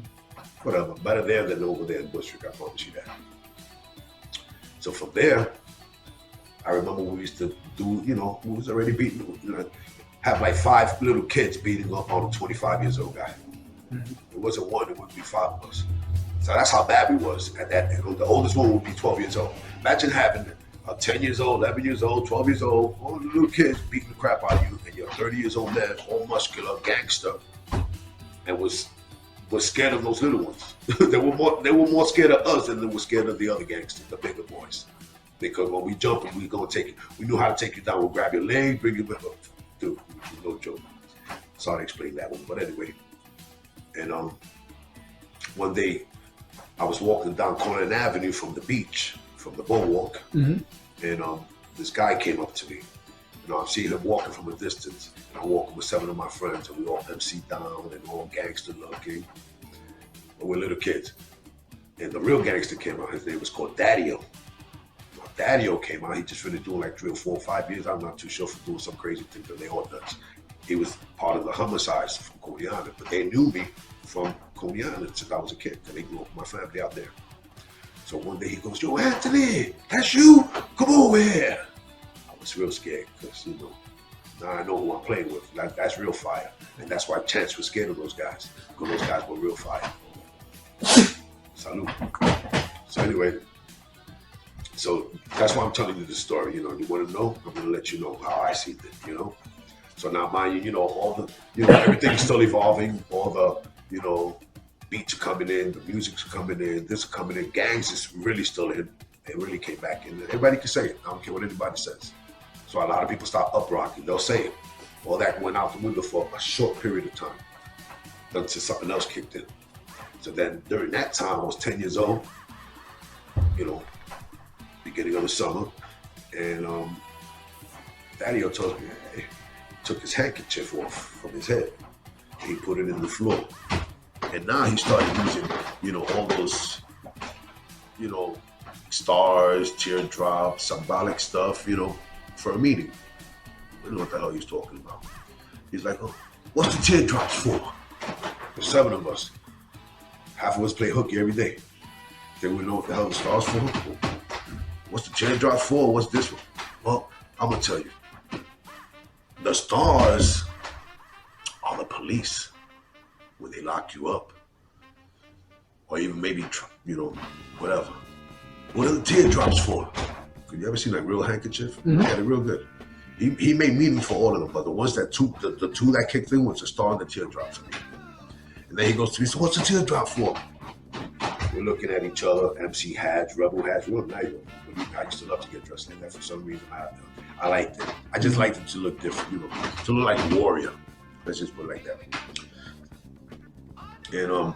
Whatever, better there than over there in Bushwick, I promise you that. So from there, I remember we used to do, we was already beating, have like 5 little kids beating up on a 25 years old guy. Mm-hmm. It wasn't one, it would be 5 of us. So that's how bad we was at that. The oldest one would be 12 years old. Imagine having 10 years old, 11 years old, 12 years old, all the little kids beating the crap out of you, and you're a 30 years old man, all muscular, gangster, and was scared of those little ones. They were more scared of us than they were scared of the other gangsters, the bigger boys. Because when we jump and we knew how to take you down. We'll grab your leg, bring you back up. Dude, no joke. Sorry to explain that one, but anyway. And one day, I was walking down Cornell Avenue from the beach, from the boardwalk, and this guy came up to me. I'm seeing him walking from a distance. And I'm walking with 7 of my friends, and we all MC down and all gangster looking. But we're little kids. And the real gangster came out. His name was called Daddy-O. Daddy-O came out. He just finished doing like 3 or 4 or 5 years. I'm not too sure, for doing some crazy thing that they all nuts. He was part of the homicides from Coney Island, but they knew me from Coney Island since I was a kid. They grew up with my family out there. So one day he goes, "Yo, Anthony, that's you? Come over here." I was real scared because, now I know who I'm playing with. That's real fire. And that's why Chance was scared of those guys, because those guys were real fire. Salute. So anyway, so that's why I'm telling you this story. You want to know? I'm going to let you know how I see it, So now, mind you, all the, everything's still evolving. All the, beats are coming in, the music's coming in, this is coming in. Gangs is really still in. They really came back in. Everybody can say it. I don't care what anybody says. So a lot of people start uprocking. They'll say it. All that went out the window for a short period of time until something else kicked in. So then during that time, I was 10 years old, beginning of the summer, and Daddy-O told me, hey, took his handkerchief off from his head, and he put it in the floor. And now he started using, all those, stars, teardrops, symbolic stuff, for a meeting. I don't know what the hell he's talking about. He's like, "Oh, what's the teardrops for?" There's 7 of us. Half of us play hooky every day. They wouldn't know what the hell the stars for. What's the teardrops for? What's this one? Well, I'm gonna tell you. The stars are the police when they lock you up, or even maybe, whatever. What are the teardrops for? Could you ever see real handkerchief? Mm-hmm. Yeah, they're real good. He made meanings for all of them, but the ones that the two that kicked in was the star and the teardrops. And then he goes to me, "So what's the teardrop for?" We're looking at each other, MC hats, rebel hats. We're nice. I used to love to get dressed like that for some reason. I liked it. I just liked it to look different, to look like a warrior. Let's just put it like that. And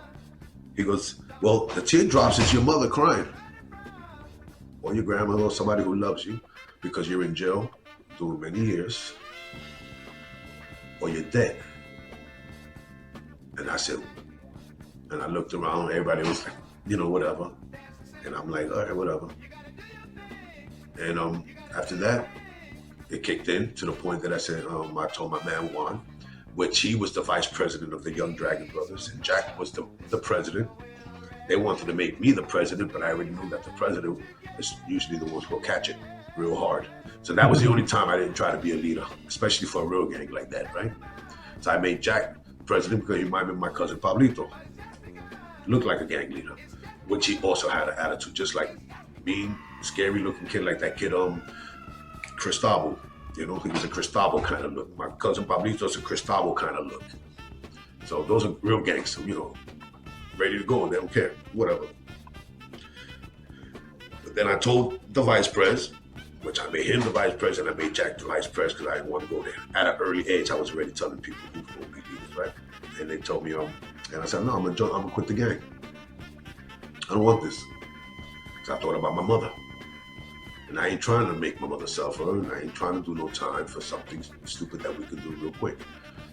he goes, "Well, the teardrops is your mother crying, or your grandmother, or somebody who loves you, because you're in jail doing many years, or you're dead." And I said, and I looked around, everybody was like, whatever. And I'm like, all right, whatever. And after that, it kicked in to the point that I said, I told my man Juan, which he was the vice president of the Young Dragon Brothers, and Jack was the president. They wanted to make me the president, but I already knew that the president is usually the ones who will catch it real hard. So that was the only time I didn't try to be a leader, especially for a real gang like that, right? So I made Jack president because he reminded me of my cousin Pablito. Looked like a gang leader, which he also had an attitude, just like mean, scary looking kid like that kid, Cristobal. He was a Cristobal kind of look. My cousin Pablito's a Cristobal kind of look. So those are real gangsters, ready to go. They don't care, whatever. But then I told the vice pres, which I made him the vice president. I made Jack the vice pres because I didn't want to go there. At an early age, I was already telling people who were going to be leaders, right? And they told me, and I said, "No, I'm gonna quit the gang. I don't want this." Because I thought about my mother. And I ain't trying to make my mother suffer, and I ain't trying to do no time for something stupid that we could do real quick.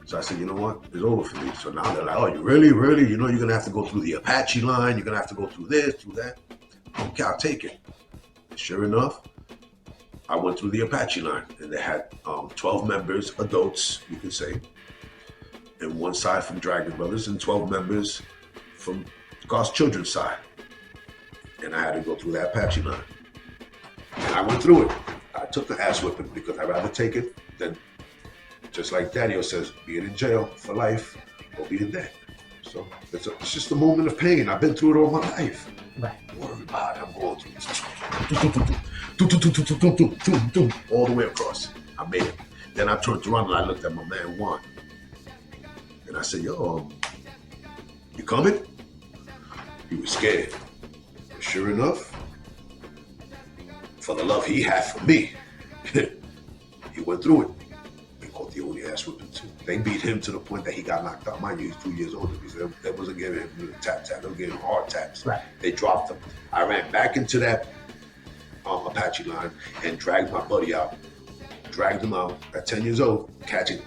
So I said, you know what? It's over for me. So now they're like, oh, you really? You know, you're going to have to go through the Apache line. You're going to have to go through this, through that. Okay, I'll take it. Sure enough, I went through the Apache line, and they had 12 members, adults, you could say, and one side from Dragon Brothers, and 12 members from God's Children's side. And I had to go through that Apache line. And I went through it. I took the ass whipping because I'd rather take it than, just like Daniel says, being in jail for life or being dead. So it's just a moment of pain. I've been through it all my life. Right. Don't worry about it. I'm going through this. All the way across. I made it. Then I turned around and I looked at my man Juan. And I said, yo, you coming? He was scared. But sure enough, for the love he had for me, he went through it. He caught the only ass whipping too. They beat him to the point that he got knocked out. Mind you, he's 2 years older because they wasn't giving him tap. They were giving him hard taps. Right. They dropped him. I ran back into that Apache line and dragged my buddy out. Dragged him out at 10 years old, getting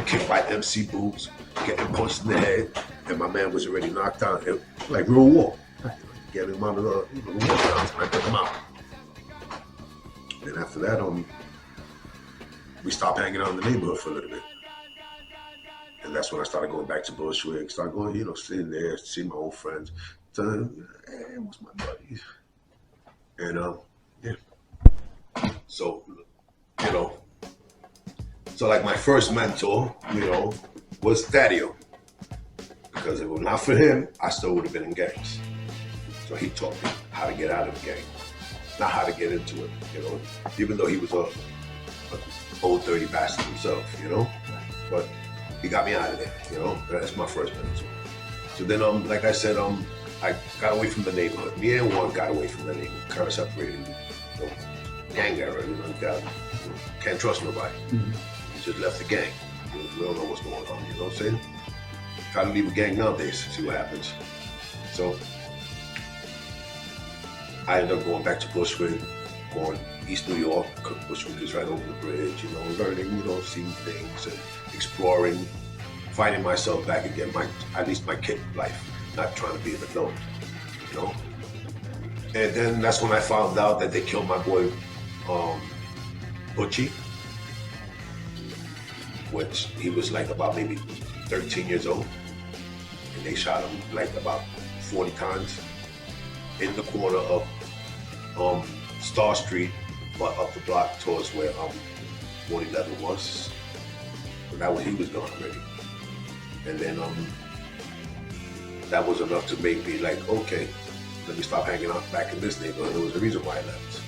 kicked by MC Boots, getting punched in the head, and my man was already knocked out. Like real war. Right. Getting him out of the war grounds, and I took him out. And after that, we stopped hanging out in the neighborhood for a little bit. And that's when I started going back to Bushwick, started going, sitting there, seeing my old friends. So, hey, what's my buddies? And, yeah. So, so like my first mentor, was Thaddeus. Because if it were not for him, I still would have been in gangs. So he taught me how to get out of the gang. Not how to get into it, even though he was a old dirty bastard himself, but he got me out of there, that's my first mentor. So then, like I said, I got away from the neighborhood. Me and Juan got away from the neighborhood, kind of separated, gang era, can't trust nobody. Mm-hmm. We just left the gang, we don't know what's going on, you know what I'm saying? Try to leave a gang nowadays, see what happens. So, I ended up going back to Bushwick, going East New York. Bushwick is right over the bridge, learning, seeing things and exploring, finding myself back again, at least my kid life, not trying to be an adult, And then that's when I found out that they killed my boy, Butchie, which he was like about maybe 13 years old. And they shot him like about 40 times. In the corner of Star Street, but up the block towards where 111 was. So he was gone already. And then that was enough to make me like, okay, let me stop hanging out back in this neighborhood. There was a reason why I left.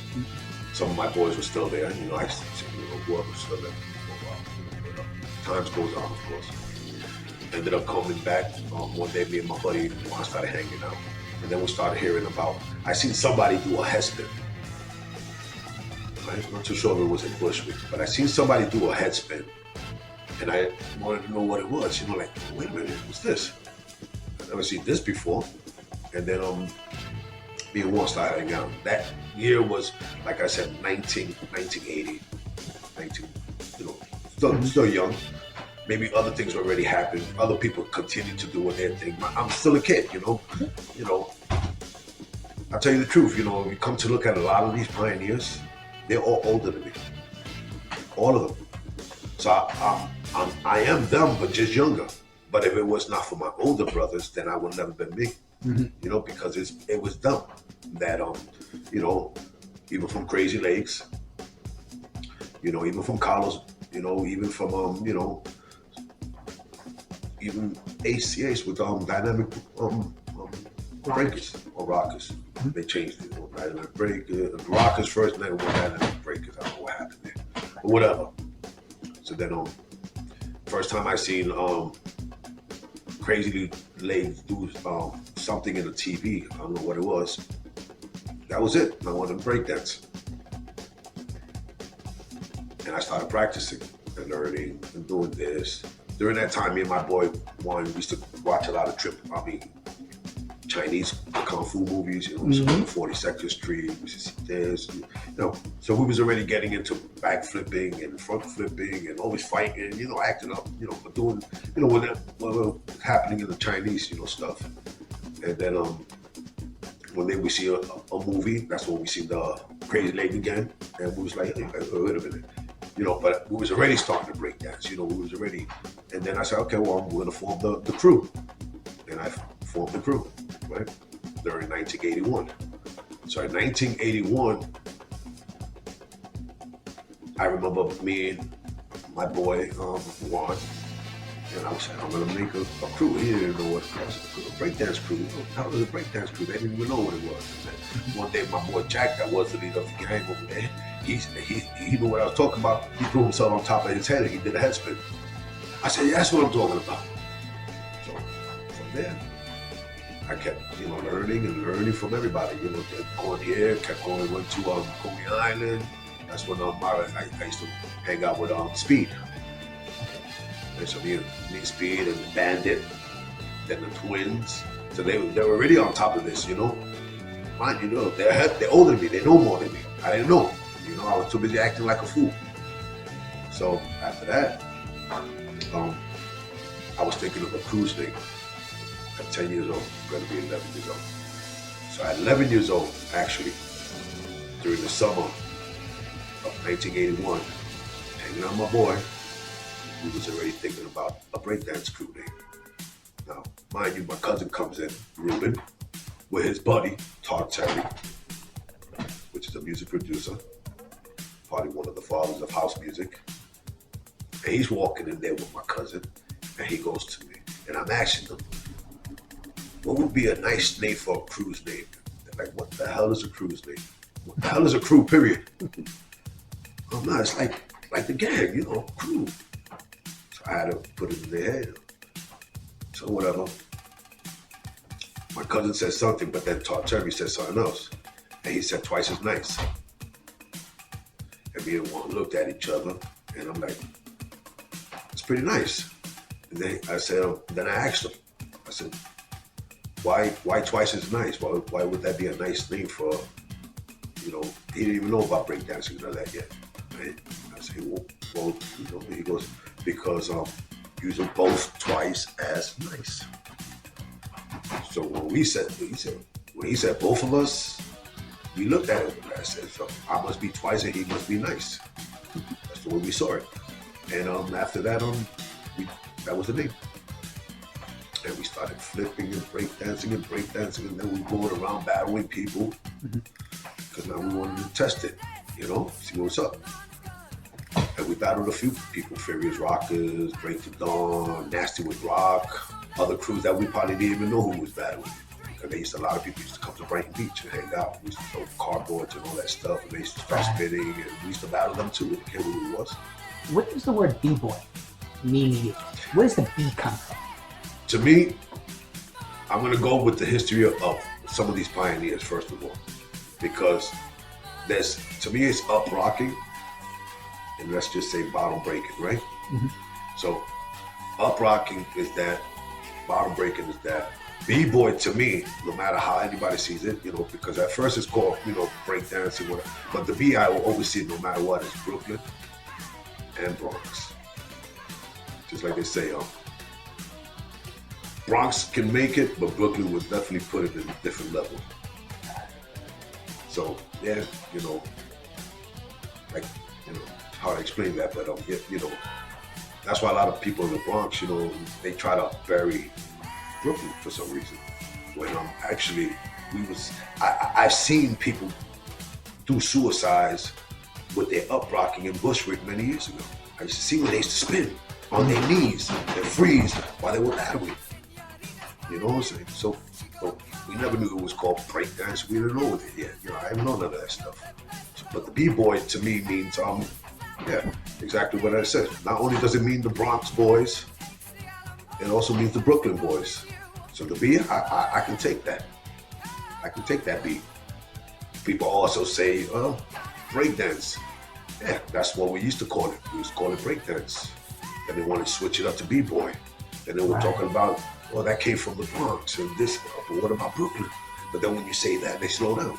Some of my boys were still there. I still grew up with still there for a while. But, times goes on, of course. Ended up coming back. One day, me and my buddy Juan started hanging out. And then we started hearing about, I seen somebody do a headspin. I'm not too sure if it was in Bushwick, but I seen somebody do a headspin. And I wanted to know what it was. Like, wait a minute, what's this? I've never seen this before. And then me and Juan started hanging out. That year was, like I said, 1980. Still young. Maybe other things already happened. Other people continue to do their thing. I'm still a kid, I'll tell you the truth, if you come to look at a lot of these pioneers, they're all older than me. All of them. So I am them, but just younger. But if it was not for my older brothers, then I would never been me. Mm-hmm. Because it was them that, even from Crazy Legs, even from Carlos, even from, even ACH with dynamic breakers or rockers. Mm-hmm. They changed it. Dynamic breakers, rockers first, then dynamic breakers. I don't know what happened there, but whatever. So then, first time I seen Crazy Legs do something in the TV. I don't know what it was. That was it. I wanted to break dance, and I started practicing and learning and doing this. During that time, me and my boy Juan used to watch a lot of Chinese kung fu movies, you know, so 42nd Street, we used to see this, you know. So we was already getting into back flipping and front flipping and always fighting, you know, acting up, you know, but doing, you know, what was happening in the Chinese, you know, stuff. And then when we see a movie, that's when we see the Crazy Lady again, and we was like, hey, wait a minute. You know, but we was already starting to break dance, you know, we was already, and then I said, okay, well, I'm going to form the crew. And I formed the crew, right, during 1981. So in 1981, I remember me and my boy, Juan, and I was saying, I'm going to make a crew. He didn't know what it was. A breakdance crew. How was a breakdance crew? They didn't even know what it was. And one day, my boy Jack, that was the leader of the gang over there, he knew what I was talking about. He threw himself on top of his head and he did a head spin. I said, yeah, that's what I'm talking about. So from there, I kept, you know, learning from everybody. You know, going here, kept going, went to Coney Island. That's when I used to hang out with Speed. And so me and Speed and the Bandit, then the Twins. So they were already on top of this, you know. Mind you, know, they're older than me. They know more than me. I didn't know. You know, I was too busy acting like a fool. So after that, I was thinking of a cruise name. At 10 years old, I'm going to be 11 years old. So at 11 years old, actually, during the summer of 1981, hanging out with my boy, we was already thinking about a breakdance crew name. Now, mind you, my cousin comes in, Ruben, with his buddy, Todd Terry, which is a music producer, probably one of the fathers of house music. And he's walking in there with my cousin, and he goes to me, and I'm asking him, what would be a nice name for a cruise name? They're like, what the hell is a cruise name? What the hell is a crew, period? Oh no, it's like the gang, you know, crew. So I had to put it in their head. So whatever. My cousin said something, but then Todd Terry said something else. And he said twice as nice. And me and Juan looked at each other, and I'm like, it's pretty nice. And then I said, then I asked him, I said, why twice as nice? Why would that be a nice name for, you know, he didn't even know about breakdancing and all that yet. Right? I said, well, you know, he goes, because use them both twice as nice. So when he said both of us, we looked at it and I said, so I must be twice and he must be nice. That's the way we saw it. And after that, that was the name. And we started flipping and breakdancing, and then we were going around battling people because now we wanted to test it, you know, see what's up. And we battled a few people, Furious Rockers, Break the Dawn, Nasty with Rock, other crews that we probably didn't even know who was battling. Because a lot of people used to come to Brighton Beach and hang out. We used to throw cardboards and all that stuff, and they used to start spinning, and we used to battle them too. We didn't care who it was. What does the word B-boy mean to you? Where does the B come from? To me, I'm going to go with the history of some of these pioneers, first of all, because to me, it's up rocking, and let's just say bottom breaking, right? Mm-hmm. So up rocking is that, bottom breaking is that. B-boy to me, no matter how anybody sees it, you know, because at first it's called, you know, breakdancing, whatever, but the B I will always see it no matter what, is Brooklyn and Bronx. Just like they say, Bronx can make it, but Brooklyn would definitely put it in a different level. So, yeah, you know, like, you know, how to explain that, but, you know, that's why a lot of people in the Bronx, you know, they try to bury Brooklyn for some reason. When actually, I've seen people do suicides with their up rocking in Bushwick many years ago. I used to see when they used to spin on their knees and freeze while they were battling. You know what I'm saying? So we never knew it was called breakdance. We didn't know it yet. You know, I didn't know none of that stuff. But the B-boy to me means, yeah, exactly what I said. Not only does it mean the Bronx boys, it also means the Brooklyn boys. So the B, I can take that. I can take that B. People also say, breakdance. Yeah, that's what we used to call it. We used to call it breakdance. Then they wanted to switch it up to B-boy. And then we're Right. talking about, well, that came from the Bronx and this, but what about Brooklyn? But then when you say that, they slow down.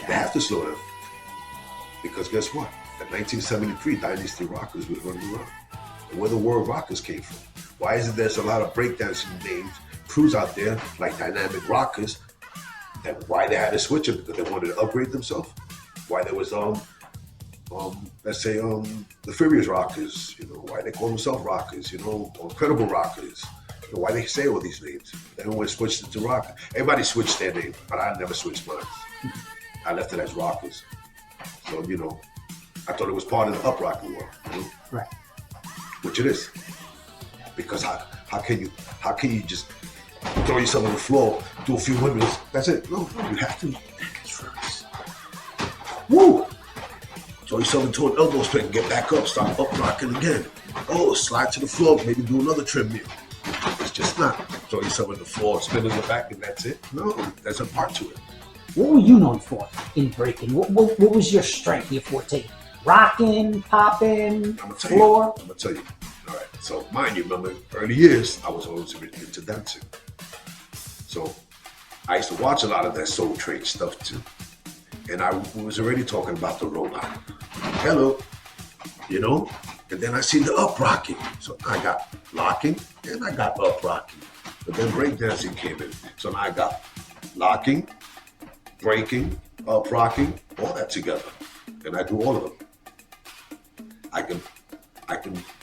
They have to slow down. Because guess what? In 1973, Dynasty Rockers was running around. And where the word rockers came from. Why is it there's a lot of breakdancing names, crews out there like Dynamic Rockers, and why they had to switch it? Because they wanted to upgrade themselves. Why there was let's say the Furious Rockers, why they call themselves Rockers, or Incredible Rockers. Why they say all these names. Everyone switched it to Rocker. Everybody switched their name, but I never switched mine. I left it as Rockers. So, I thought it was part of the up rocking world. Right. Which it is. Because how can you just throw yourself on the floor, do a few windmills, that's it. No, you have to dance first. Woo! Throw yourself into an elbow straight and get back up, start up rocking again. Oh, slide to the floor, maybe do another trim meal. It's just not throw yourself on the floor, spin in the back, and that's it. No, there's a part to it. What were you known for in breaking? What was your strength, your forte? Rocking, popping, floor? I'm gonna tell you. All right. So mind you, remember, early years, I was always into dancing. So I used to watch a lot of that Soul Train stuff too. And I was already talking about the robot. Hello, and then I seen the up rocking. So I got locking and I got up rocking. But then breakdancing came in. So now I got locking, breaking, up rocking, all that together. And I do all of them. I can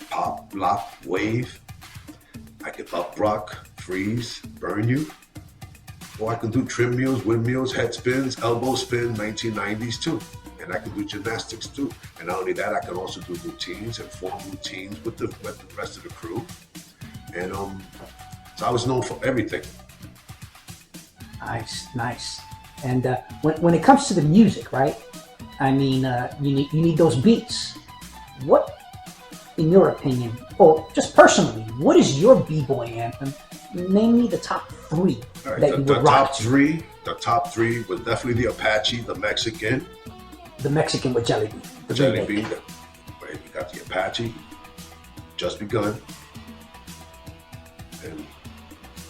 pop, lock, wave. I can up rock, freeze, burn you. Or I can do trim meals, windmills, head spins, elbow spin, 1990s too. And I can do gymnastics too. And not only that, I can also do routines and form routines with the rest of the crew. And so I was known for everything. Nice. And when it comes to the music, right? I mean, you need those beats. What, in your opinion, or just personally, what is your b-boy anthem? Name me the top three Right, that you would rock. The top three was definitely the Apache, the Mexican. The Mexican with Jelly Bean. The Jelly remake. Bean. Right, you got the Apache, Just Begun, and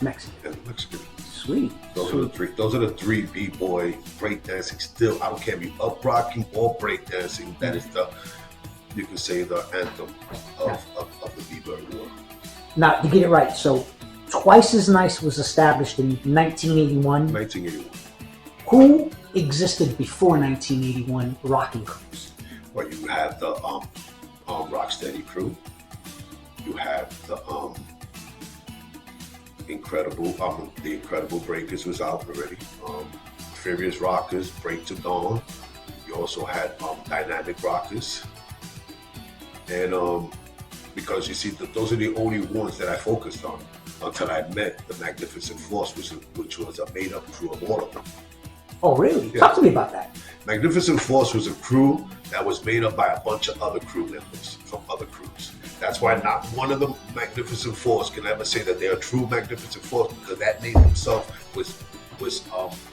Mexican. the Mexican. Sweet. Those are the three b-boy breakdancing. Still, I don't care if you up rocking or breakdancing. That is you can say the anthem of the b-boy world. Now, to get it right, so Twice as Nice was established in 1981. 1981. Who existed before 1981 rocking crews? Well, you have the Rocksteady crew. You have the Incredible Breakers was out already. Furious Rockers, Break to Dawn. You also had Dynamic Rockers. And because you see, those are the only ones that I focused on until I met the Magnificent Force, which was a made-up crew of all of them. Oh, really? Yeah. Talk to me about that. Magnificent Force was a crew that was made up by a bunch of other crew members from other crews. That's why not one of the Magnificent Force can ever say that they're a true Magnificent Force, because that name itself was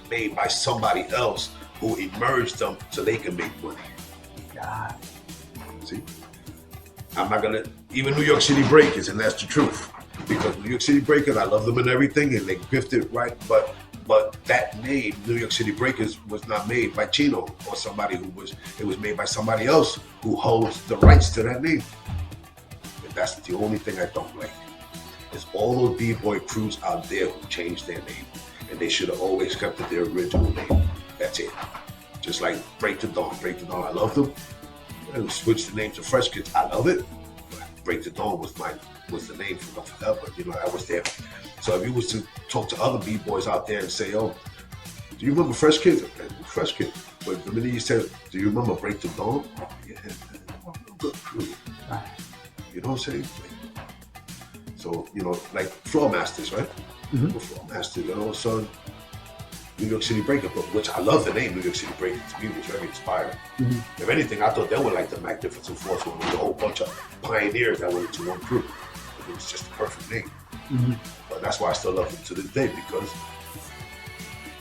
made by somebody else who emerged them so they can make money. God. See? I'm not gonna, even New York City Breakers, and that's the truth. Because New York City Breakers, I love them and everything, and they gifted right, but that name, New York City Breakers, was not made by Chino or somebody it was made by somebody else who holds the rights to that name. And that's the only thing I don't like. Is all those b-boy crews out there who changed their name. And they should have always kept it their original name. That's it. Just like Break to Dawn, I love them. And we switched the name to Fresh Kids, I love it. But Break to Dawn was the name for forever. I was there. So if you was to talk to other b-boys out there and say, "Oh, do you remember Fresh Kids?" Fresh Kids. But the minute you said, "Do you remember Break to Dawn?" Oh, yeah, good crew. Right. You know what I'm saying? So like Floor Masters, right? Mm-hmm. Floor Masters, and all of a sudden, New York City Breaker, which I love the name New York City Breaker. To me, it was very inspiring. Mm-hmm. If anything, I thought they were like the Magnificent Force, when there was a whole bunch of pioneers that went into one crew. It was just a perfect name. Mm-hmm. But that's why I still love them to this day, because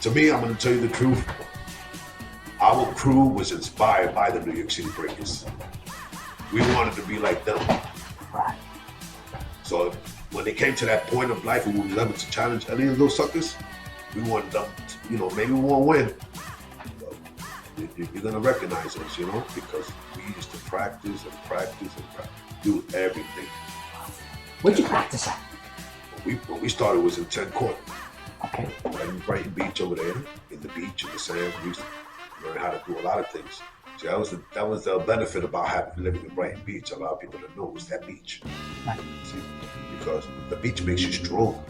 to me, I'm going to tell you the truth, our crew was inspired by the New York City Breakers. We wanted to be like them. Right. So when they came to that point of life where we were able to challenge any of those suckers, we wanted them, maybe we won't win. You're gonna recognize us, because we used to practice and practice and do everything. Where'd you practice at? When we started, it was in 10 court. Okay. Right in Brighton Beach over there, in the beach, in the sand. We used to learn how to do a lot of things. See, that was the benefit about living in Brighton Beach. A lot of people don't know was that beach. Right. See, because the beach makes you strong.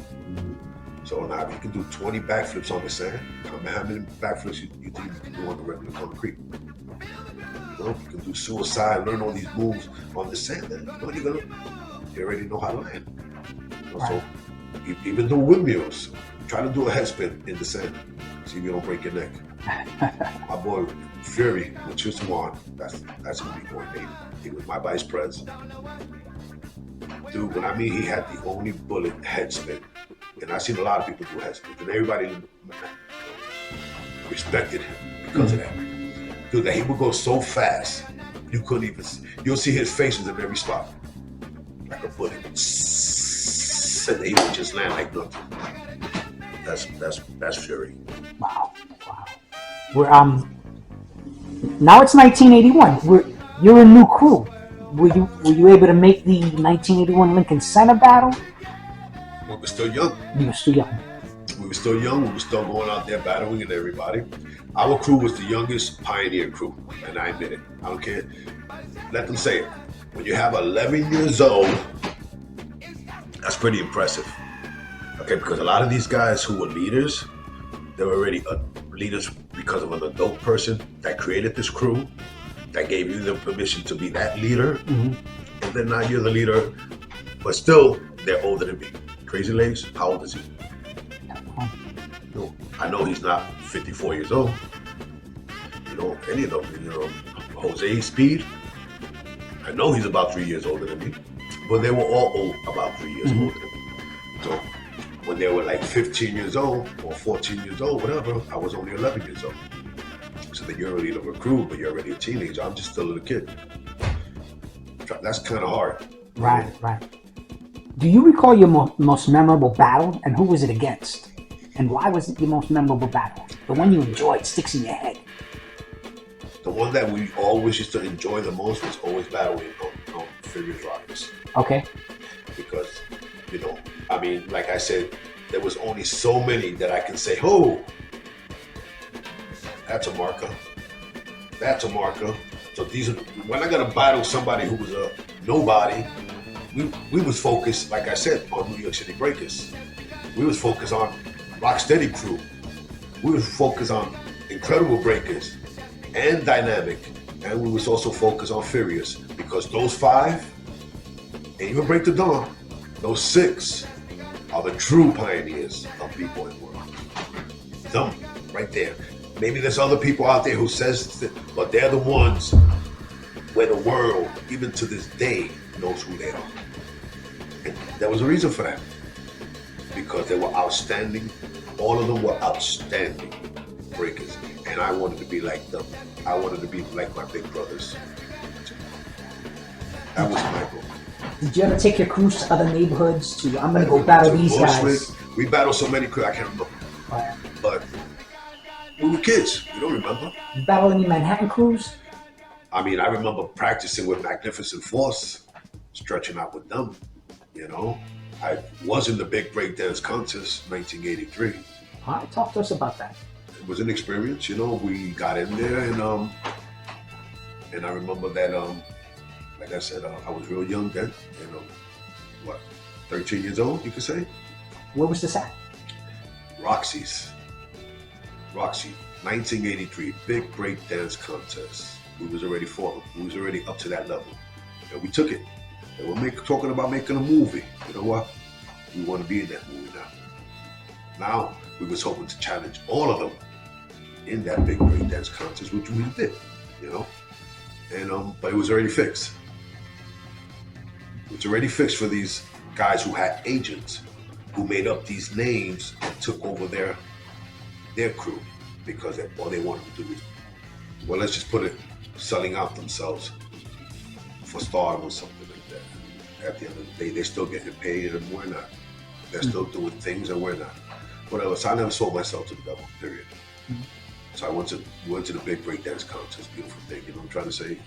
So now if you can do 20 backflips on the sand, how many backflips you think you can do on the regular concrete? You can do suicide, learn all these moves on the sand. Then you already know how to land. Right. So even do windmills. Try to do a head spin in the sand. See if you don't break your neck. My boy Fury, which is one, that's gonna be going name. He was my vice president. Dude, when he had the only bullet head spin. And I've seen a lot of people do head spins, and everybody respected him because of that. Dude, that he would go so fast, you couldn't even see. You'll see his faces in every spot. Like a bullet. And he would just land like nothing. That's Fury. Wow. We're now it's 1981. You're a new crew. Were you able to make the 1981 Lincoln Center battle? We were still young. You were still young. We were still young. We were still going out there battling and everybody. Our crew was the youngest pioneer crew, and I admit it. I don't care. Let them say it. When you have 11 years old, that's pretty impressive. Okay, because a lot of these guys who were leaders, they were already leaders because of an adult person that created this crew, that gave you the permission to be that leader, and then now you're the leader, but still they're older than me. Crazy Legs, how old is he? No, I know he's not 54 years old. Any of them, Jose Speed, I know he's about 3 years older than me, but they were all about 3 years older than me. So when they were like 15 years old or 14 years old, whatever, I was only 11 years old. So then you're a leader of a crew, but you're already a teenager. I'm just still a little kid. That's kind of hard. Right. Do you recall your most memorable battle, and who was it against? And why was it your most memorable battle? The one you enjoyed, sticks in your head. The one that we always used to enjoy the most was always battling on Furious Rockers. Okay. Because, like I said, there was only so many that I can say, oh, that's a marker. That's a marker. So when I got to battle somebody who was a nobody, we was focused, like I said, on New York City Breakers. We was focused on Rocksteady Crew. We was focused on Incredible Breakers and Dynamic. And we was also focused on Furious, because those 5, and even Break the Dawn, those 6 are the true pioneers of B-Boy world. Them, right there. Maybe there's other people out there who says that, but they're the ones where the world, even to this day, knows who they are. And there was a reason for that. Because they were outstanding. All of them were outstanding breakers. And I wanted to be like them. I wanted to be like my big brothers. That was my goal. Did you ever take your crews to other neighborhoods I'm going to go battle these guys? We battled so many crews, I can't remember. Right. But we were kids. We don't remember. You battle any Manhattan crews? I remember practicing with Magnificent Force, stretching out with them, I was in the big breakdance contest, 1983. All right, talk to us about that. It was an experience, we got in there and I remember that, like I said, I was real young then, 13 years old, you could say. Where was this at? Roxy, 1983, big breakdance contest. We was already up to that level. And we took it. They were talking about making a movie. You know what? We want to be in that movie now. Now, we was hoping to challenge all of them in that big breakdance contest, which we did, And, but it was already fixed. It was already fixed for these guys who had agents, who made up these names and took over their crew, because all they wanted to do was, well, let's just put it, selling out themselves for stardom or something like that. at the end of the day, they're still getting paid and we're not. They're still doing things and we're not. Whatever. So I never sold myself to the devil, period. So I went to the big breakdance contest, beautiful thing, you know what I'm trying to say?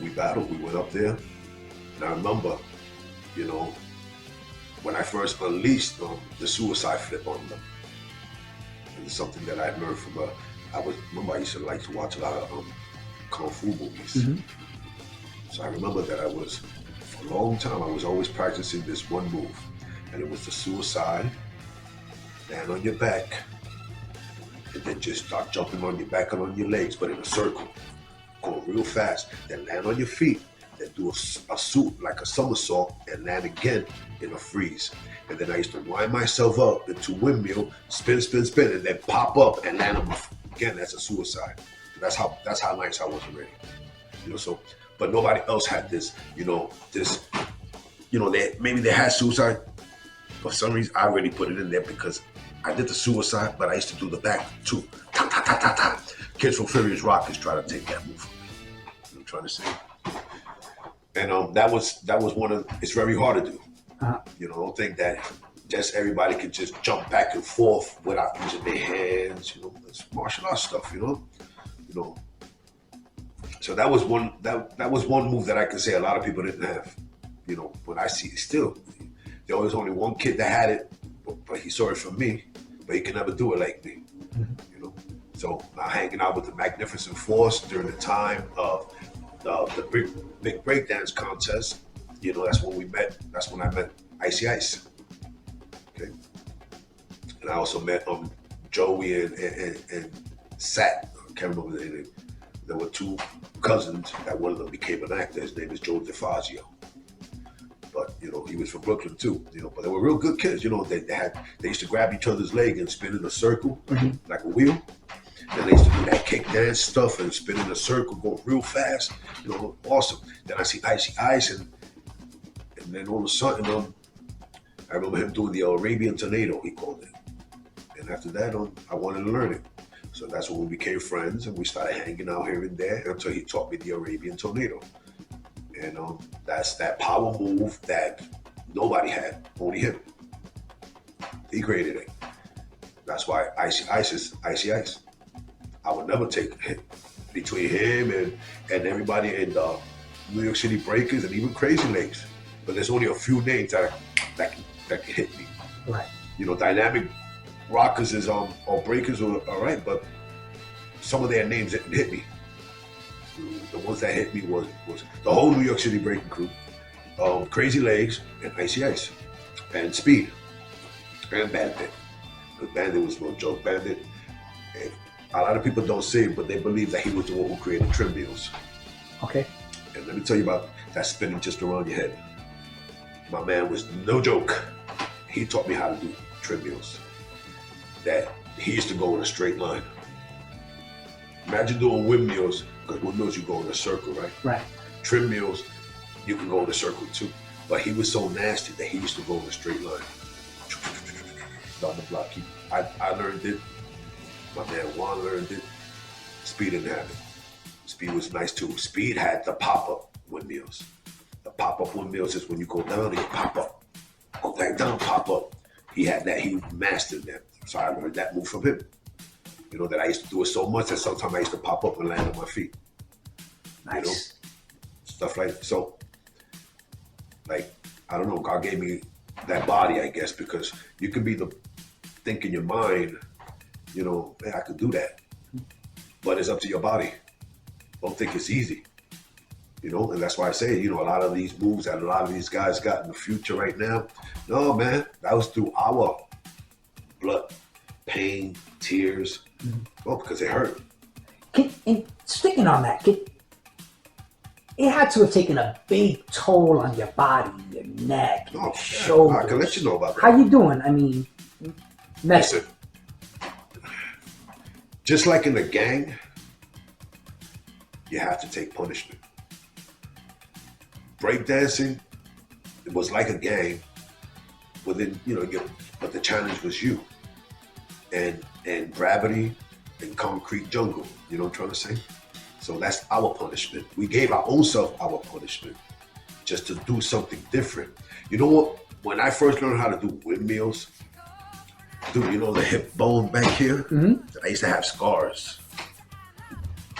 We battled, we went up there. And I remember, you know, when I first unleashed the suicide flip on them. It's something that I learned from I used to like to watch a lot of Kung Fu movies. So I remember that for a long time, I was always practicing this one move. And it was the suicide, land on your back, and then just start jumping on your back and on your legs, but in a circle, going real fast. Then land on your feet, then do a suit like a somersault, and land again in a freeze. And then I used to wind myself up into windmill, spin, and then pop up and land on my feet. Again, that's a suicide. That's how nice I was already. You know, so, but nobody else had this, maybe they had suicide. For some reason, I already put it in there because I did the suicide, but I used to do the back too. Ta, ta, ta, ta, ta. Kids from Furious Rockets try to take that move from me. You know what I'm trying to say? And that was one of, it's very hard to do. You know, don't think that just everybody can just jump back and forth without using their hands. You know, it's martial arts stuff. You know. So that was one move that I can say a lot of people didn't have. You know, but I see it still. There was only one kid that had it, but he saw it from me, but he could never do it like me. You know. So hanging out with the Magnificent Force during the time of the big breakdance contest. You know, that's when we met. That's when I met Icy Ice. Okay. And I also met Joey and Sat. I can't remember their name. There were two cousins that one of them became an actor. His name is Joe DeFazio. But, you know, he was from Brooklyn too. You know, but they were real good kids. You know, they used to grab each other's leg and spin in a circle like a wheel. And they used to do that kick dance stuff and spin in a circle, going real fast. You know, awesome. Then I see Icy Ice and then all of a sudden, I remember him doing the Arabian tornado, he called it. And after that, I wanted to learn it. So that's when we became friends and we started hanging out here and there until he taught me the Arabian tornado. And that's that power move that nobody had, only him. He created it. That's why Icy Ice is Icy Ice. I would never take it between him and everybody in the New York City Breakers and even Crazy Legs. But there's only a few names that can hit me. Right. You know, Dynamic Rockers is or Breakers are all right, but some of their names didn't hit me. The ones that hit me was the whole New York City Breaking crew, Crazy Legs and Icy Ice, and Speed, and Bandit. Because Bandit was no joke. Bandit, a lot of people don't say it, but they believe that he was the one who created trim wheels. Okay. And let me tell you about that spinning just around your head. My man was no joke. He taught me how to do trim wheels. That he used to go in a straight line. Imagine doing windmills, because windmills you go in a circle, right? Right. Trim wheels, you can go in a circle too. But he was so nasty that he used to go in a straight line. Down the block. I learned it. My man Juan learned it. Speed didn't have it. Speed was nice too. Speed had the pop-up windmills. The pop-up windmills is when you go down and you pop up. Go back down, pop up. He had that, he mastered that. So I learned that move from him. You know, that I used to do it so much that sometimes I used to pop up and land on my feet. Nice. You know, stuff like that. So, like, I don't know, God gave me that body, I guess, because you can think in your mind, you know, man, I could do that. But it's up to your body. Don't think it's easy. You know, and that's why I say, you know, a lot of these moves that a lot of these guys got in the future right now, no, man, that was through our blood, pain, tears. Well, because it hurt. And sticking on that, it had to have taken a big toll on your body, your neck, your shoulders. I can let you know about that. How you doing? I mean, listen, just like in the gang, you have to take punishment. Breakdancing, it was like a gang within, you know, but the challenge was you. And gravity and concrete jungle, you know what I'm trying to say? So that's our punishment. We gave our own self our punishment. just to do something different. You know what? When I first learned how to do windmills, dude, you know the hip bone back here? I used to have scars.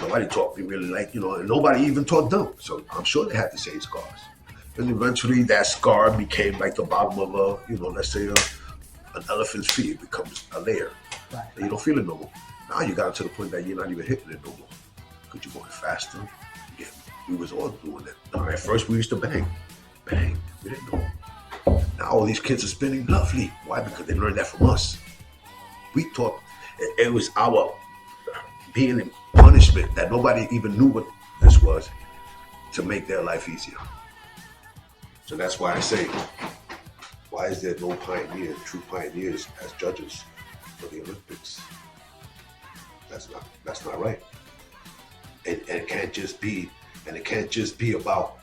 Nobody taught me really and nobody even taught them. So I'm sure they had the same scars. And eventually that scar became like the bottom of let's say an elephant's feet. It becomes a layer. Right. And you don't feel it no more. Now you got to the point that you're not even hitting it no more. Because you're going faster. Yeah, we was all doing that. At first we used to bang. Bang. We didn't know. Now all these kids are spinning lovely. Why? Because they learned that from us. We taught, it was our being in punishment that nobody even knew what this was to make their life easier. So that's why I say, why is there no true pioneers as judges for the Olympics? That's not right. And it can't just be about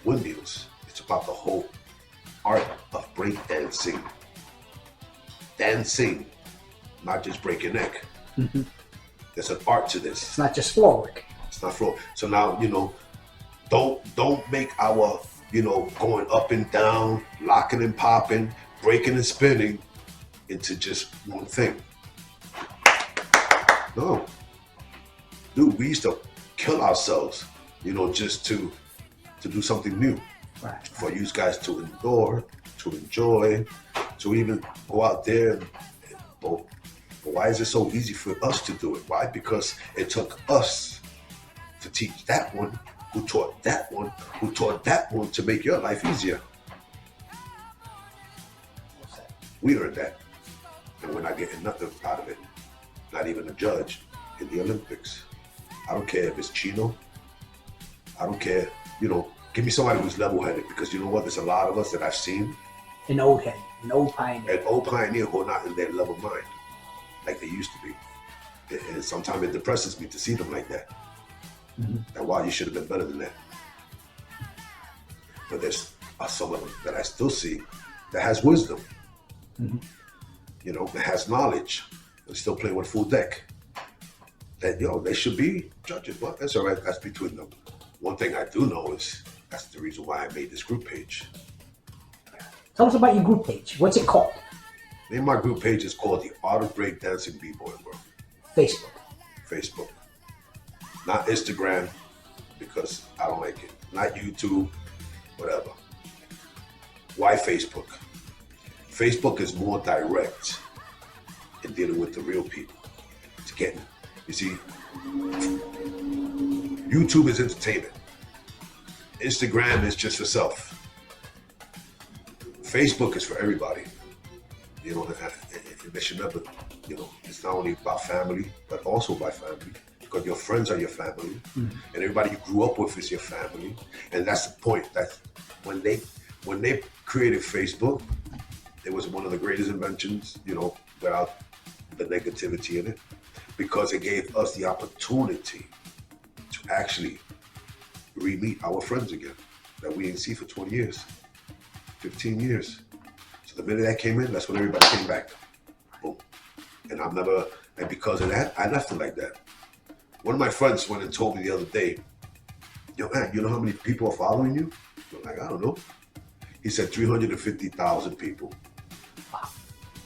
windmills. It's about the whole art of breakdancing. Dancing, not just break your neck. There's an art to this. It's not just floor work. It's not floor. So now, don't make our, going up and down, locking and popping, breaking and spinning into just one thing. No. Dude, we used to kill ourselves, just to do something new. Right. For you guys to endure, to enjoy, to even go out there. But why is it so easy for us to do it? Why? Because it took us to teach that one, who taught that one, who taught that one to make your life easier. We earned that. And we're not getting nothing out of it. Not even a judge in the Olympics. I don't care if it's Chino. I don't care, give me somebody who's level-headed, because you know what? There's a lot of us that I've seen. An old head, an old pioneer. An old pioneer who are not in their level mind like they used to be. And sometimes it depresses me to see them like that. And wow, you should have been better than that. But there's some of them that I still see that has wisdom, that has knowledge, and still play with full deck. That, they should be judges, but that's all right, that's between them. One thing I do know is that's the reason why I made this group page. Tell us about your group page. What's it called? The name of my group page is called The Art of Breakdancing B-Boy World. Facebook. Not Instagram, because I don't like it. Not YouTube, whatever. Why Facebook? Facebook is more direct in dealing with the real people. It's getting, you see, YouTube is entertainment. Instagram is just for self. Facebook is for everybody. They should never, it's not only about family, but also by family. Because your friends are your family, and everybody you grew up with is your family. And that's the point. That when they created Facebook, it was one of the greatest inventions, without the negativity in it, because it gave us the opportunity to actually re-meet our friends again that we didn't see for 20 years, 15 years. So the minute that came in, that's when everybody came back. Boom. And because of that, I left it like that. One of my friends went and told me the other day, man, you know how many people are following you? I'm like, I don't know. He said 350,000 people. Wow.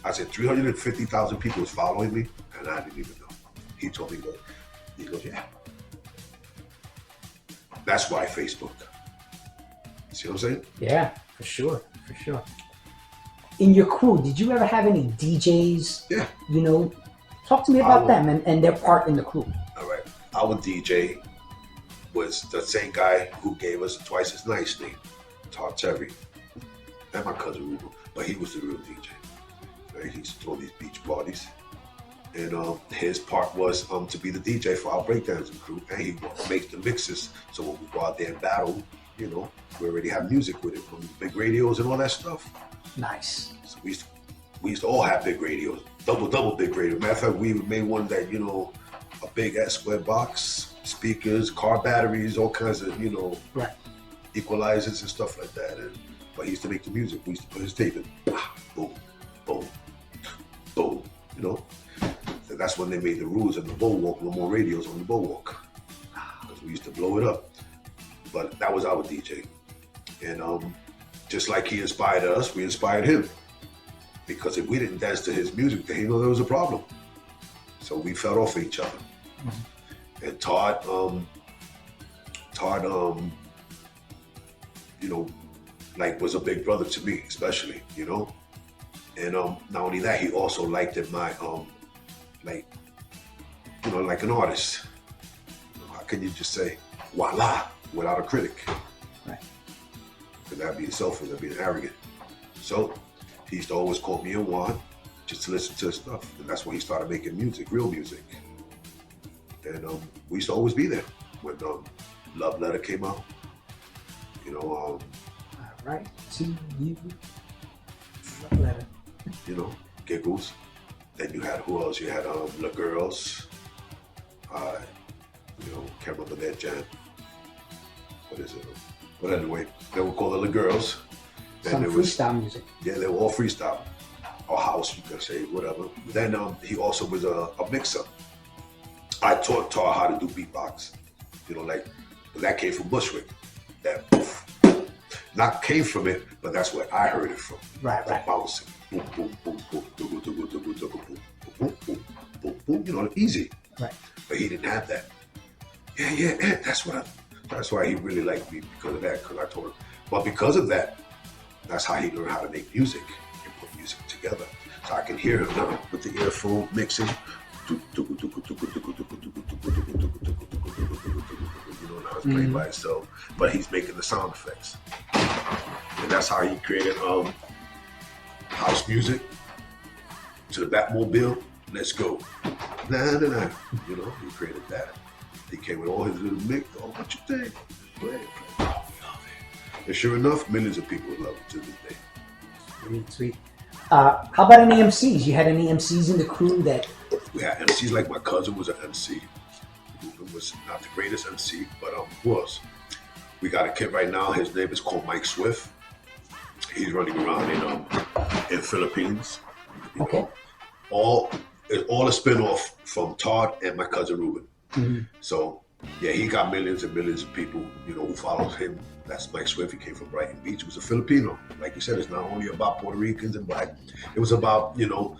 I said, 350,000 people is following me? And I didn't even know. He told me, he goes, yeah. That's why Facebook. See what I'm saying? Yeah, for sure. In your crew, did you ever have any DJs? Yeah. Talk to me about them and their part in the crew. All right. Our DJ was the same guy who gave us Twice as Nice name, Todd Terry. And my cousin Ruben, but he was the real DJ. Right? He used to throw these beach parties. And his part was to be the DJ for our breakdancing crew, and he makes the mixes. So when we go out there and battle, we already have music with it, from big radios and all that stuff. Nice. So we used to all have big radios, double big radio. Matter of fact, we made one that a big S-square box, speakers, car batteries, all kinds of right, equalizers and stuff like that. But he used to make the music. We used to put his tape in, boom, boom, boom. So that's when they made the rules in the boardwalk. No more radios on the boardwalk, because we used to blow it up. But that was our DJ. And just like he inspired us, we inspired him. Because if we didn't dance to his music, then he knew there was a problem. So we fed off each other. Mm-hmm. And Todd, you know, like was a big brother to me, especially, you know. And not only that, he also liked it my like, you know, like an artist. How can you just say voila without a critic? Right. Because that'd be selfish, that'd be arrogant. So he used to always call me and Juan just to listen to his stuff. And that's when he started making music, real music. And we used to always be there when Love Letter came out. You know, all right, to you, Love Letter. You know, Giggles. Then you had, who else? You had the girls. You know, can't remember that jam. What is it? But anyway, they were called the girls. Some freestyle music. Yeah, they were all freestyle. Or house, you can say, whatever. Then he also was a mixer. I taught Tar how to do beatbox. You know, like, that came from Bushwick. That poof. Not came from it, but that's where I heard it from. Right. Bouncing. Boom, boom, boom, boom, boom, boom, boom, boom, boom, boom, boom, boom, boom. You know, easy. Right. But he didn't have that. Yeah. That's why he really liked me, because of that, because I told him. But because of that, that's how he learned how to make music and put music together. So I can hear him now with the earphone mixing. You know, now it's playing by itself, but he's making the sound effects. And that's how he created house music to the Batmobile. Let's go. Nah. You know, he created that. He came with all his little mix. Oh, what you think? Play. Oh, we love it. And sure enough, millions of people love it to this day. Sweet. How about any MCs? You had any MCs in the crew that? We had MCs, like my cousin was an MC. He was not the greatest MC, but was. We got a kid right now. His name is called Mike Swift. He's running around in Philippines. Okay. All a spin-off from Todd and my cousin Ruben. Mm-hmm. So yeah, he got millions and millions of people, you know, who follows him. That's Mike Swift. He came from Brighton Beach. He was a Filipino. Like you said, it's not only about Puerto Ricans and black. It was about, you know,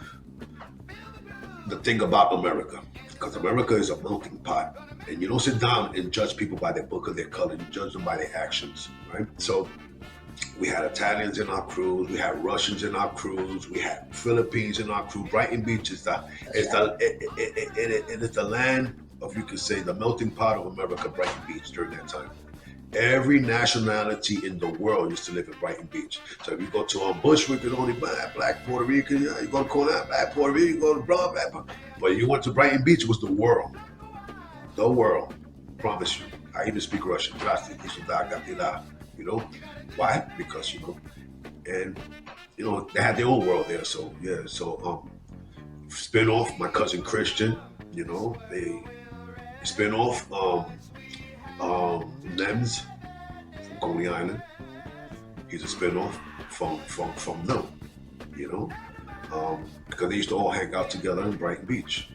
the thing about America. Because America is a melting pot. And you don't sit down and judge people by their book or their color. You judge them by their actions, right? So we had Italians in our crews. We had Russians in our crews. We had Philippines in our crew. Brighton Beach is the land of, you could say, the melting pot of America, Brighton Beach during that time. Every nationality in the world used to live in Brighton Beach. So if you go to Bushwick, it's only black Puerto Rican. You go to Conan, black Puerto Rican. You go to brown, black. But you went to Brighton Beach, it was the world. The world. Promise you. I even speak Russian. You know why? Because, you know, and you know they had their own world there. So yeah. So spin off my cousin Christian. You know, they spin off Nems from Coney Island. He's a spin-off from them, you know, because they used to all hang out together in Brighton Beach.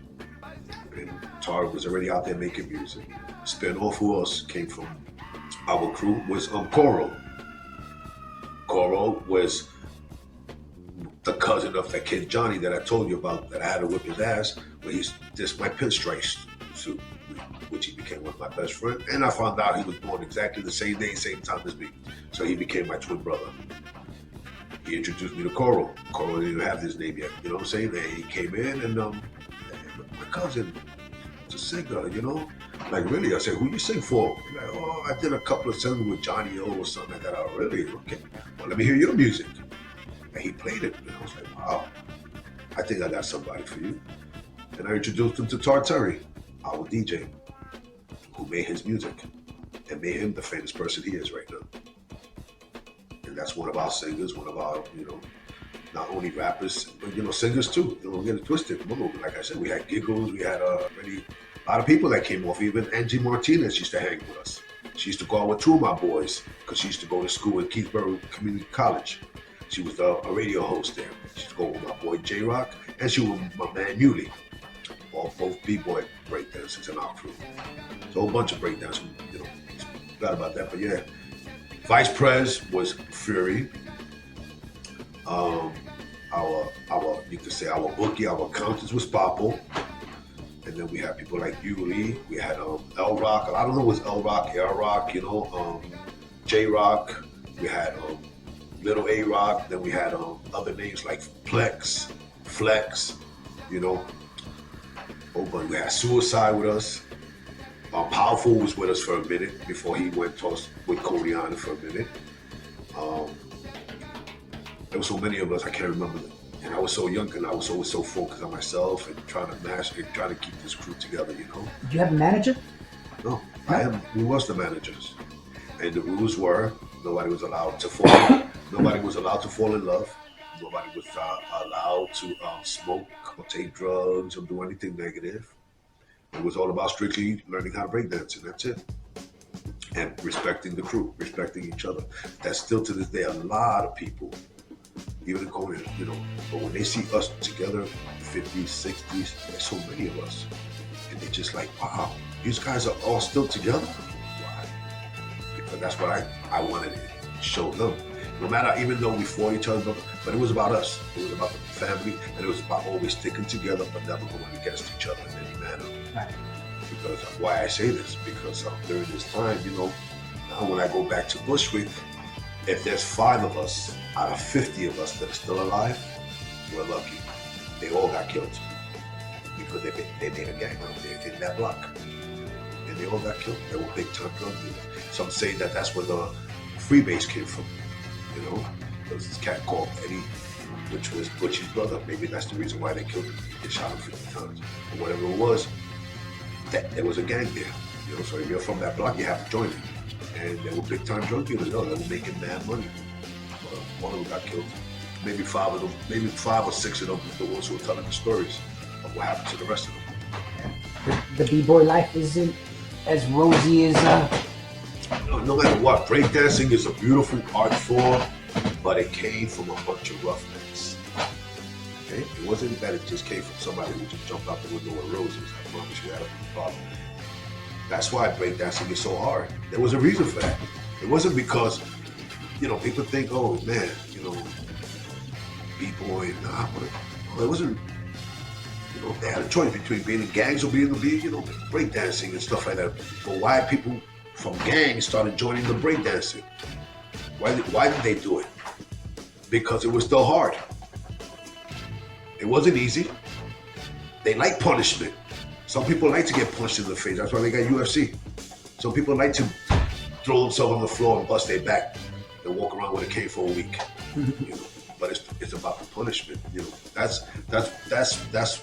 And Tar was already out there making music. Spin-off, who else came from our crew was Coro. Coro was the cousin of that kid Johnny that I told you about, that I had to whip his ass. But he's just my pinstripe suit, which he became one of my best friends. And I found out he was born exactly the same day, same time as me. So he became my twin brother. He introduced me to Coro. Coro didn't even have his name yet, you know what I'm saying? And he came in and my cousin was a singer, you know? Like, really? I said, who you sing for? He's like, oh, I did a couple of songs with Johnny O or something like that. Oh, really? Okay. Well, let me hear your music. And he played it. And I was like, wow, I think I got somebody for you. And I introduced him to Tartari, our DJ, who made his music and made him the famous person he is right now. And that's one of our singers, one of our, you know, not only rappers, but, you know, singers too. You know, get it twisted. Like I said, we had Giggles, we had really a lot of people that came off. Even Angie Martinez used to hang with us. She used to go out with two of my boys because she used to go to school at Keithborough Community College. She was a radio host there. She used to go with my boy J-Rock, and she was my man Muley. Both B-boy breakdancers in our crew. So a whole bunch of breakdancers, you know, forgot about that, but yeah. Vice Pres was Fury. Our you could say our bookie, our accountants was Papo. And then we had people like Yuli. We had L Rock. I don't know what's L Rock, Air Rock, J Rock. We had Little A Rock. Then we had other names like Plex, Flex, Oh, but we had Suicide with us. Powerful was with us for a minute before he went tossed with Codiana for a minute. There were so many of us, I can't remember them. And I was so young and I was always so focused on myself and trying to keep this crew together, Did you have a manager? No, we was the managers. And the rules were nobody was allowed to fall in love. Nobody was allowed to smoke or take drugs or do anything negative. It was all about strictly learning how to break dance, and that's it. And respecting the crew, respecting each other. That's still to this day a lot of people, even in Korea, but when they see us together, 50s, 60s, there's so many of us. And they're just like, wow, these guys are all still together? Why? Because that's what I wanted to show them. No matter, even though we fought each other, but it was about us. It was about the family, and it was about always sticking together, but never going against each other in any manner. Right. Because why I say this, because during this time, now when I go back to Bushwick, if there's 5 of us out of 50 of us that are still alive, we're lucky. They all got killed because they made a gang out there in that block, and they all got killed. They were big time drug dealers. Some say that that's where the freebase came from. There was this cat called Eddie, which was Butch's brother. Maybe that's the reason why they killed him. They shot him 50 times. Or whatever it was, there was a gang there. So if you're from that block, you have to join it. And they were big time drug dealers. They were making mad money. One of them got killed. Maybe 5 of them, maybe 5 or 6 of them were the ones who were telling the stories of what happened to the rest of them. The b-boy life isn't as rosy as... No matter what, breakdancing is a beautiful art form, but it came from a bunch of roughnecks. Okay? It wasn't that it just came from somebody who just jumped out the window with roses. I promise you that would be a problem. That's why breakdancing is so hard. There was a reason for that. It wasn't because, people think, oh man, b-boy, nah, but it wasn't. They had a choice between being in gangs or being breakdancing and stuff like that. But why people from gangs started joining the breakdancing? Why did they do it? Because it was still hard. It wasn't easy. They like punishment. Some people like to get punched in the face. That's why they got UFC. Some people like to throw themselves on the floor and bust their back and walk around with a cane for a week. But it's about the punishment. That's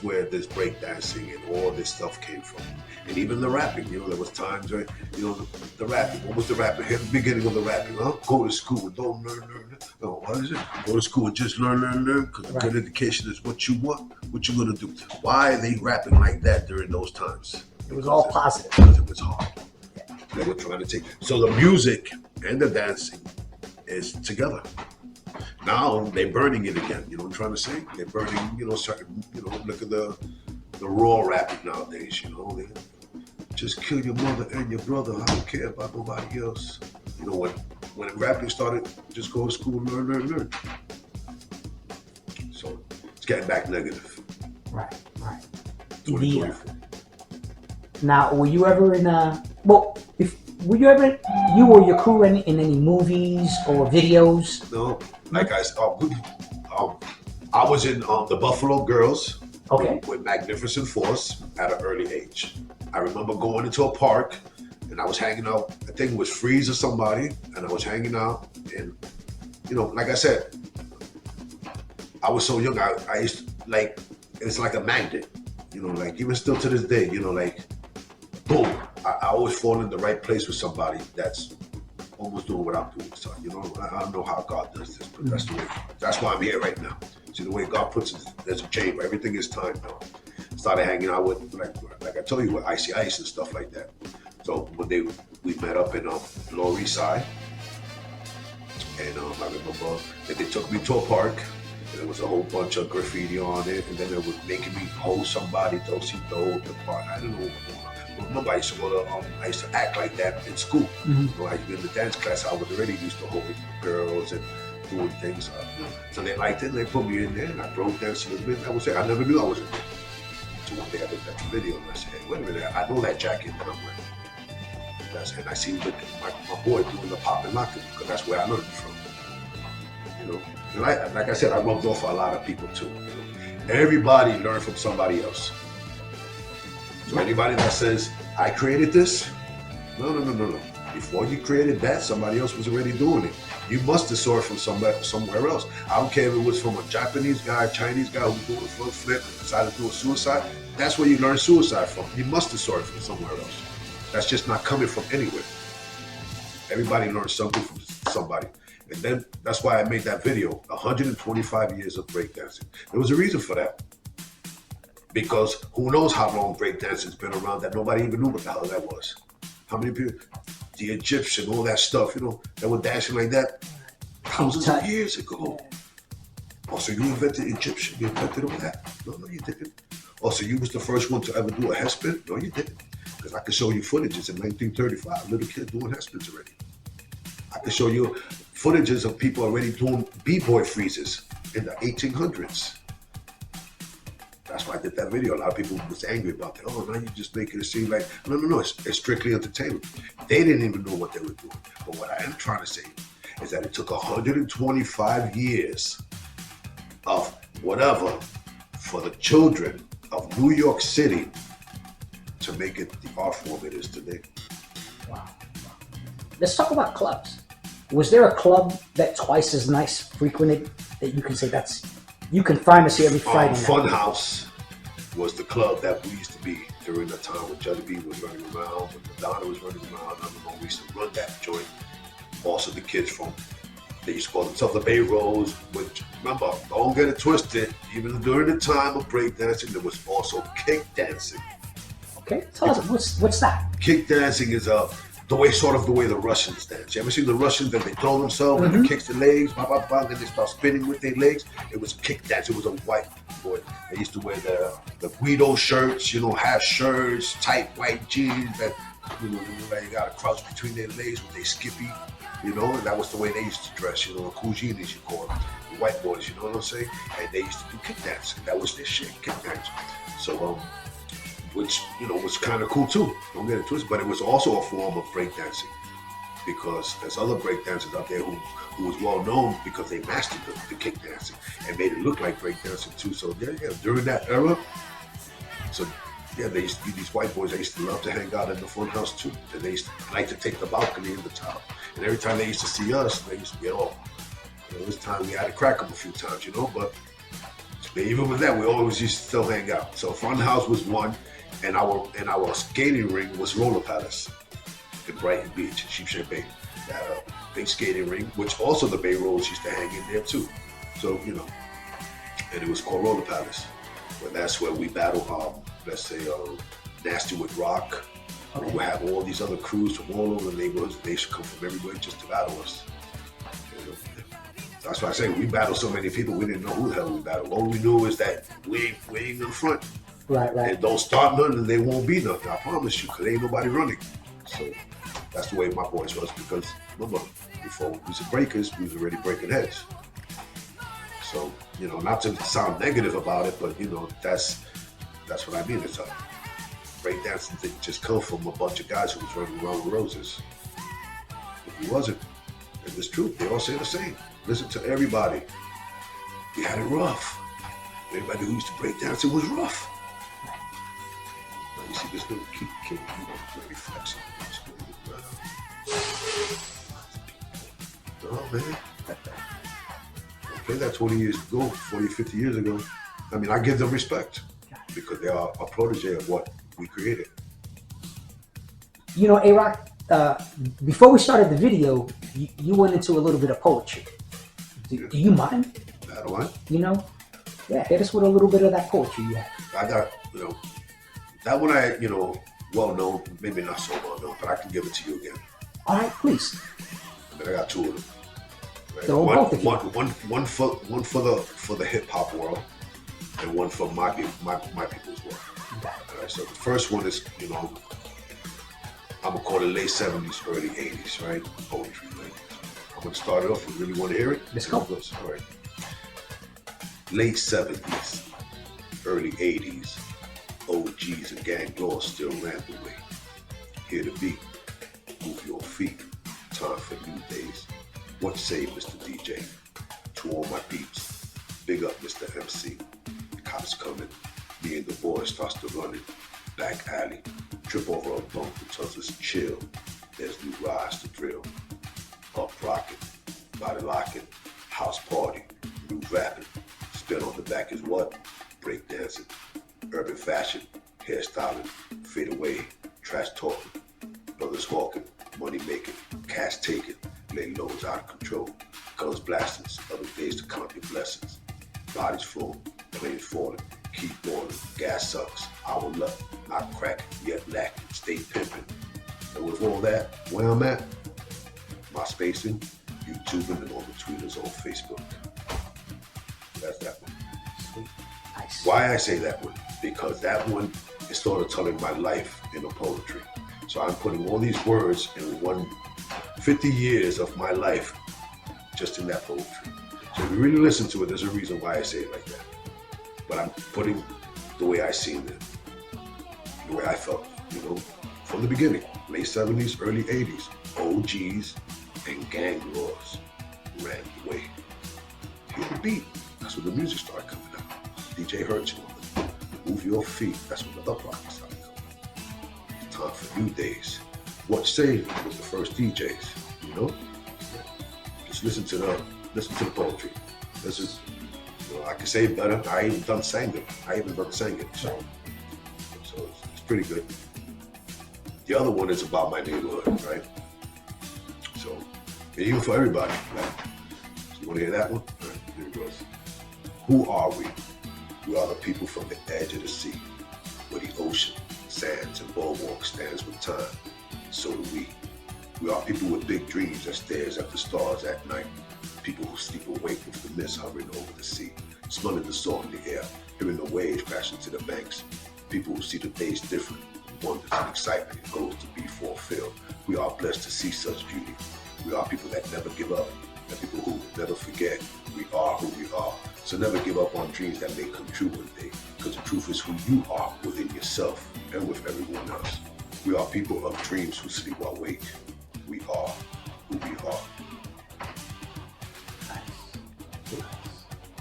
where this breakdancing and all this stuff came from. And even the rapping, there was times where, the rapping. What was the rapping? Here, the beginning of the rapping, huh? Go to school and don't learn. No, what is it? Go to school and just learn. Because a good education is what you want. What you gonna do? Why are they rapping like that during those times? It was all positive. Because it was hard. They were trying to take. So the music and the dancing is together. Now they're burning it again. You know what I'm trying to say? They're burning, certain, look at the raw rapping nowadays, They just kill your mother and your brother. I don't care about nobody else. When rapping started, just go to school and learn. So it's getting back negative. Right. 2024. Now, were you ever in were you ever, you or your crew in any movies or videos? No, like I was in the Buffalo Girls. Okay. With Magnificent Force at an early age. I remember going into a park and I was hanging out. I think it was Freeze or somebody, and I was hanging out. And like I said, I was so young. I used to, it's like a magnet. Even still to this day. Boom. I always fall in the right place with somebody that's almost doing what I'm doing. So, I don't know how God does this, but that's the way. That's why I'm here right now. See, the way God puts it, there's a change. Everything is time now. Started hanging out with, like I told you, with Icy Ice and stuff like that. So one day we met up in Lower East Side, and I remember that they took me to a park, and there was a whole bunch of graffiti on it, and then they were making me hold somebody, the park. I don't know what was going on. remember I used to go to, I used to act like that in school. Mhm. You know, I used to be in the dance class. I was already used to holding girls and doing things. So they liked it, and they put me in there, and I broke dance a little bit. That was it. I never knew I was in there. So one day I looked at the video and I said, hey, wait a minute, I know that jacket that I'm wearing. And I see my boy doing the pop and lock because that's where I learned it from. You know, and like I said, I rubbed off on a lot of people too. You know? Everybody learned from somebody else. So anybody that says, I created this, no. Before you created that, somebody else was already doing it. You must have saw it from somewhere else. I don't care if it was from a Japanese guy, Chinese guy who was doing a front flip and decided to do a suicide. That's where you learn suicide from. You must have saw it from somewhere else. That's just not coming from anywhere. Everybody learns something from somebody. And then that's why I made that video, 125 years of breakdancing. There was a reason for that. Because who knows how long breakdancing's been around that nobody even knew what the hell that was. How many people, the Egyptian, all that stuff, you know, that were dancing like that thousands of years ago. Oh, so you invented Egyptian, you invented all that? No, you didn't. Oh, so you was the first one to ever do a head spin? No, you didn't. Because I could show you footages in 1935, little kids doing head spins already. I could show you footages of people already doing b-boy freezes in the 1800s. That's why I did that video. A lot of people was angry about that. Oh, now you just making it seem like, no, it's strictly entertainment. They didn't even know what they were doing. But what I am trying to say is that it took 125 years of whatever for the children of New York City to make it the art form it is today. Wow. Let's talk about clubs. Was there a club that Twice as Nice frequented that you can say you can find us here every Friday night? Funhouse was the club that we used to be during the time when Jelly Bean was running around, when Madonna was running around. I don't know, we used to run that joint. Also the kids from, they used to call themselves the Bay Rose, which, remember, don't get it twisted, even during the time of breakdancing, there was also kick dancing. Okay, tell us, what's that? Kick dancing is the way the Russians dance. You ever seen the Russians that they throw themselves and they kick their legs, and they start spinning with their legs? It was kick dance. It was a white boy. They used to wear the Guido shirts, you know, half shirts, tight white jeans that, you know, they got a crouch between their legs with their skippy, you know, and that was the way they used to dress, you know, kujinis you call them, the white boys, you know what I'm saying? And they used to do kick dance. That was their shit, kick dance. So, which, you know, was kind of cool too. Don't get it twisted, but it was also a form of breakdancing because there's other breakdancers out there who was well known because they mastered the kick dancing and made it look like breakdancing too. So yeah, during that era, so yeah, they used to be these white boys. They used to love to hang out in the Funhouse too, and they used to like to take the balcony in the top. And every time they used to see us, they used to get off. You know, this time we had to crack them a few times, you know, but even with that, we always used to still hang out. So Funhouse was one. And our skating ring was Roller Palace in Brighton Beach, Sheepshead Bay. They had a big skating ring, which also the Bay Rolls used to hang in there too. So, you know, and it was called Roller Palace. But that's where we battle, let's say, Nasty with Rock. Okay. We have all these other crews from all over the neighborhoods. They used to come from everywhere just to battle us. You know? That's why I say we battled so many people, we didn't know who the hell we battled. All we knew is that we ain't in the front. Right. And don't start nothing, they won't be nothing. I promise you, because ain't nobody running. So that's the way my boys was. Because remember, before we was breakers, we was already breaking heads. So you know, not to sound negative about it, but you know, that's what I mean. It's a breakdancing didn't just come from a bunch of guys who was running around with roses. It wasn't. It was true. They all say the same. Listen to everybody. We had it rough. Everybody who used to break dance, it was rough. Now you see this little kid, very flexible. Oh man. Play that 20 years ago, 40, 50 years ago. I mean, I give them respect because they are a protege of what we created. You know, A-Rock, before we started the video, you went into a little bit of poetry. Do you mind? I don't mind. You know? Yeah, hit us with a little bit of that poetry you have. I got, you know, that one I, you know, well known, maybe not so well known, but I can give it to you again. All right, please. But I got two of them. Right? One for the hip hop world, and one for my people's world. All right, so the first one is, you know, I'm gonna call it late 70s, early 80s, right? Poetry, right? I'm gonna start it off. You really want to hear it? Let's go. All right. Late 70s, early 80s, OGs and gang laws still ran the way. Hear the beat, move your feet. Time for new days. What say, Mr. DJ? To all my peeps, big up Mr. MC. Cops coming, me and the boys starts to running. Back alley, trip over a bump and tells us chill. There's new rides to drill. Up rocking, body locking, house party, new rapping. Spin on the back is what? Break dancing, urban fashion, hairstyling, fade away, trash talking, brothers walking, money making, cash taking, lay lows out of control, guns blasting, other days to count your blessings. Bodies flowing, planes falling, keep boiling, gas sucks, our luck, not cracking, yet lacking, stay pimping. And with all that, where I'm at, my spacing, YouTubing, and all the tweeters on Facebook. That's that one. Sweet. Nice. Why I say that one? Because that one is sort of telling my life in a poetry. So I'm putting all these words in 50 years of my life just in that poetry. So if you really listen to it, there's a reason why I say it like that. But I'm putting the way I seen it, the way I felt, from the beginning, late 70s, early 80s, OGs and gang laws ran the way. Hear the beat, that's when the music started coming out. DJ Hertz, move your feet, that's when the uprock started coming. It's time for new days. What Say was the first DJs, Just listen to the poetry. This is, I can say it better. I even done sang it. So it's pretty good. The other one is about my neighborhood, right? So, and even for everybody, right? So you want to hear that one? All right, here it goes. Who are we? We are the people from the edge of the sea, where the ocean, sands, and boardwalk stands with time. So do we. We are people with big dreams that stares at the stars at night. People who sleep awake with the mist hovering over the sea, smelling the salt in the air, hearing the waves crashing to the banks. People who see the days different, wonders and excitement and goals to be fulfilled. We are blessed to see such beauty. We are people that never give up, and people who never forget. We are who we are. So never give up on dreams that may come true one day, because the truth is who you are within yourself and with everyone else. We are people of dreams who sleep while awake. We are who we are.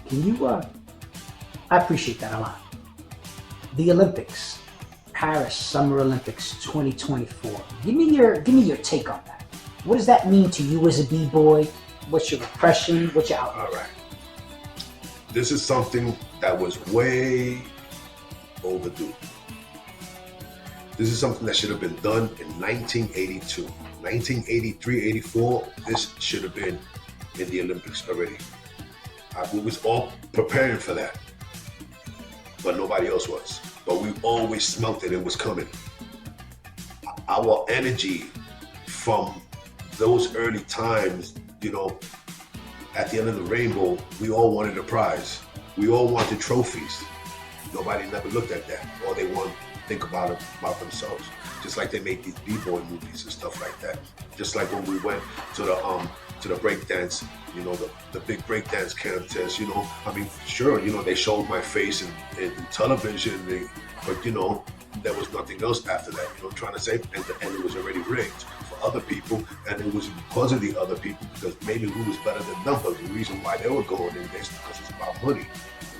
Can you, I appreciate that a lot. The Olympics, Paris Summer Olympics 2024. Give me your take on that. What does that mean to you as a B-boy? What's your impression? What's your outlook? All right. This is something that was way overdue. This is something that should have been done in 1982. 1983, 84, this should have been in the Olympics already. We was all preparing for that, but nobody else was. But we always smelt it was coming. Our energy from those early times, at the end of the rainbow, we all wanted a prize. We all wanted trophies. Nobody never looked at that. All they want to think about themselves. Just like they make these B-boy movies and stuff like that. Just like when we went to the breakdance, the big breakdance contest, sure, they showed my face in television, but there was nothing else after that, trying to say, and it was already rigged for other people, and it was because of the other people, because maybe who was better than them, but the reason why they were going in this because it's about money.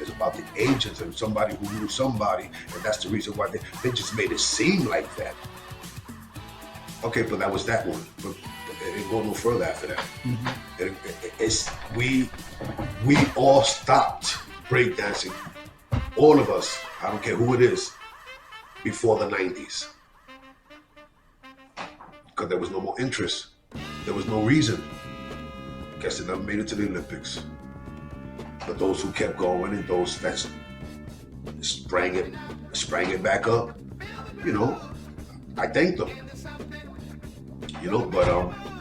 It's about the agents and somebody who knew somebody, and that's the reason why they just made it seem like that. Okay, but that was that one. But it didn't go no further after that. Mm-hmm. We all stopped breakdancing, all of us. I don't care who it is, before the 90s, because there was no more interest. There was no reason. Guess it never made it to the Olympics. But those who kept going and those that sprang it back up, I thank them.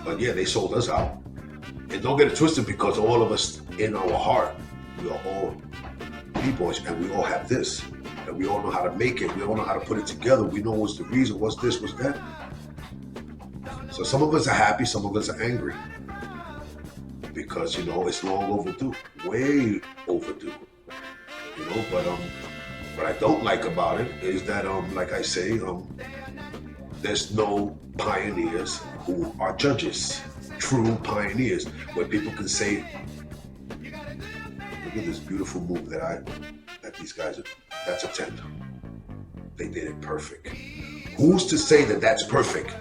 But yeah, they sold us out. And don't get it twisted, because all of us in our heart, we are all B-boys, and we all have this, and we all know how to make it. We all know how to put it together. We know what's the reason, what's this, what's that. So some of us are happy, some of us are angry. Because, you know, it's long overdue, way overdue. You know, but what I don't like about it is that, like I say, there's no pioneers who are judges, true pioneers, where people can say, look at this beautiful move that these guys are, that's a 10. They did it perfect. Who's to say that that's perfect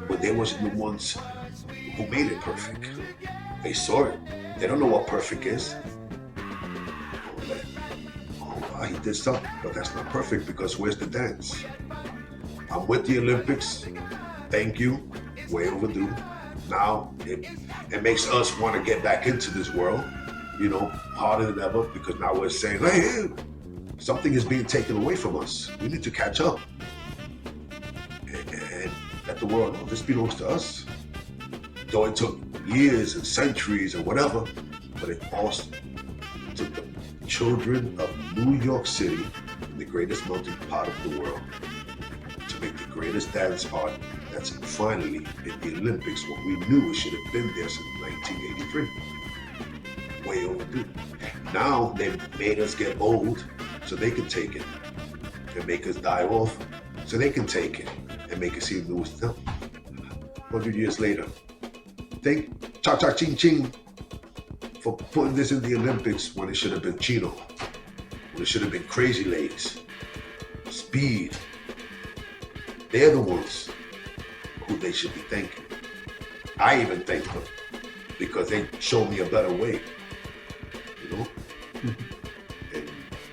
when they wasn't the ones who made it perfect? They saw it. They don't know what perfect is. Oh, wow, he did something, but that's not perfect because where's the dance? I'm with the Olympics. Thank you. Way overdue. Now it makes us want to get back into this world, you know, harder than ever, because now we're saying, hey, something is being taken away from us. We need to catch up and let the world know this belongs to us. Though it took years and centuries and whatever, but it also took the children of New York City, the greatest melting pot of the world, to make the greatest dance art that's finally in the Olympics, what we knew it should have been there since 1983. Way overdue. Now they've made us get old so they can take it, and make us die off so they can take it, and make it seem new as them. 100 years later, thank Cha Cha Ching Ching for putting this in the Olympics when it should have been Chino, when it should have been Crazy Legs, Speed. They're the ones who they should be thanking. I even thank them because they showed me a better way, you know? And,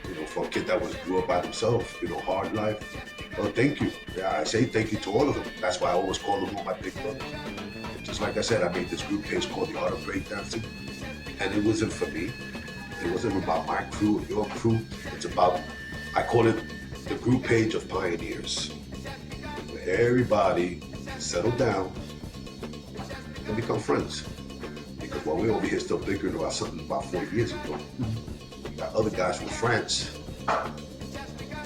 you know, for a kid that grew up by himself, you know, hard life, well, thank you. Yeah, I say thank you to all of them. That's why I always call them all my big brothers. Just like I said, I made this group page called The Art of Breakdancing, and it wasn't for me. It wasn't about my crew or your crew. It's about, I call it the group page of pioneers, where everybody can settle down and become friends. Because while we're over here still bickering about something about 40 years ago, we got other guys from France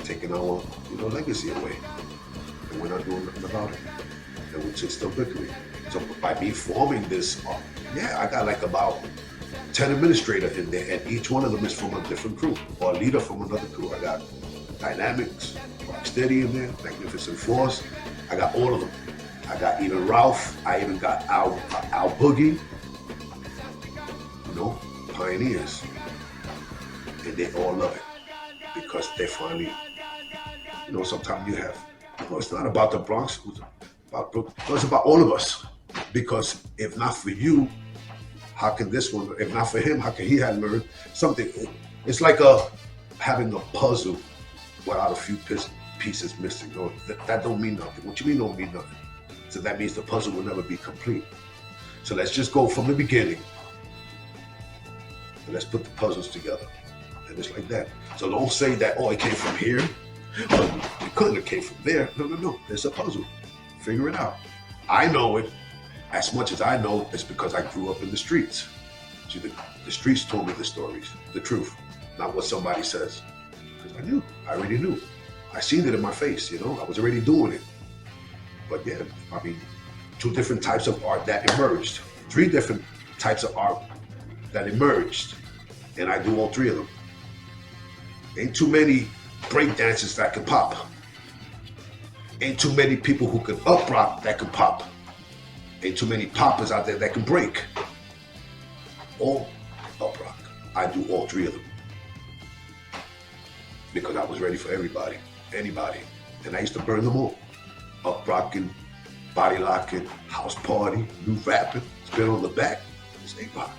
taking our, you know, legacy away, and we're not doing nothing about it. And we're just still bickering. So by me forming this, yeah, I got like about 10 administrators in there, and each one of them is from a different crew or a leader from another crew. I got Dynamics, Rocksteady in there, Magnificent Force. I got all of them. I got even Ralph. I even got Al Boogie. You know, pioneers, and they all love it because they finally, you know, sometimes you have, you know, it's not about the Bronx, it's about all of us. Because if not for you, how can this one, if not for him, how can he have learned something? It's like having a puzzle without a few pieces missing. No, that don't mean nothing. What you mean don't mean nothing? So that means the puzzle will never be complete. So let's just go from the beginning and let's put the puzzles together. And it's like that. So don't say that, oh, it came from here. Well, it couldn't have came from there. No. There's a puzzle. Figure it out. I know it. As much as I know, it's because I grew up in the streets. See, the streets told me the stories, the truth, not what somebody says. Because I already knew. I seen it in my face, you know, I was already doing it. But yeah, I mean, 2 different types of art that emerged, 3 different types of art that emerged, and I do all 3 of them. Ain't too many break dancers that can pop. Ain't too many people who can up rock that can pop. Ain't too many poppers out there that can break. All up rock. I do all 3 of them. Because I was ready for everybody, anybody. And I used to burn them all. Up rocking, body locking, house party, new rapping, spin on the back, it's A-Rock.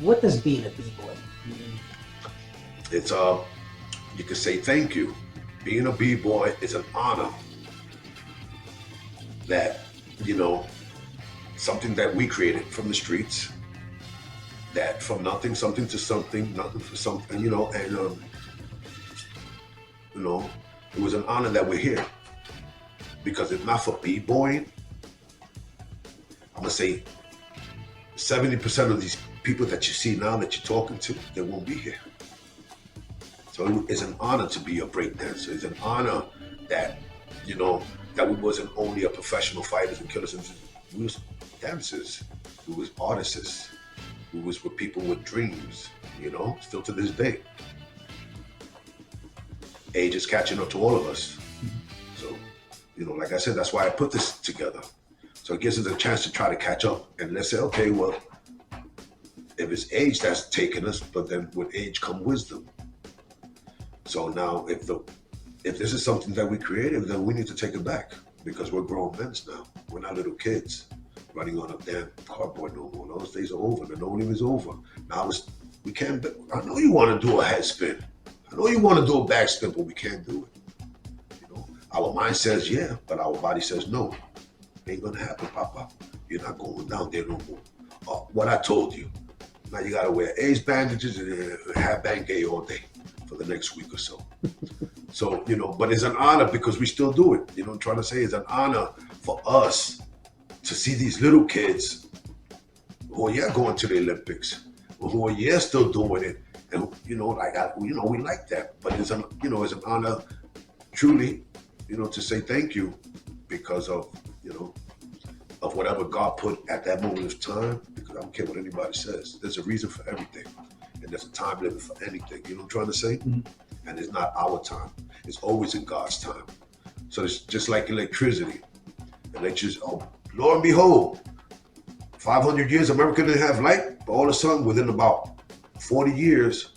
What does being a B-boy mean? It's you could say thank you. Being a B-boy is an honor that, you know, something that we created from the streets, that from nothing, something to something, nothing for something, you know, and, you know, it was an honor that we're here. Because if not for B-boying, I'm gonna say 70% of these people that you see now that you're talking to, they won't be here. So it's an honor to be a breakdancer. It's an honor that, you know, that we wasn't only a professional fighters and killers. We was dancers. We was artists. We was with people with dreams, you know, still to this day. Age is catching up to all of us. So, you know, like I said, that's why I put this together. So it gives us a chance to try to catch up. And let's say, okay, well, if it's age that's taking us, but then with age come wisdom. So now if this is something that we created, then we need to take it back because we're grown men now. We're not little kids running on a damn cardboard no more. Those days are over. The no is over. Now we can't. I know you want to do a head spin. I know you want to do a back spin, but we can't do it. You know, our mind says yeah, but our body says no. It ain't gonna happen, Papa. You're not going down there no more. What I told you. Now you gotta wear ace bandages and have Bengay all day for the next week or so. So, you know, but it's an honor because we still do it. You know what I'm trying to say? It's an honor for us to see these little kids who are going to the Olympics, who are still doing it. And, you know, we like that. But it's an honor truly, you know, to say thank you because of, you know, of whatever God put at that moment of time, because I don't care what anybody says. There's a reason for everything. And there's a time limit for anything. You know what I'm trying to say? Mm-hmm. And it's not our time. It's always in God's time. So it's just like electricity. Lo and behold, 500 years, America didn't have light, but all of a sudden, within about 40 years,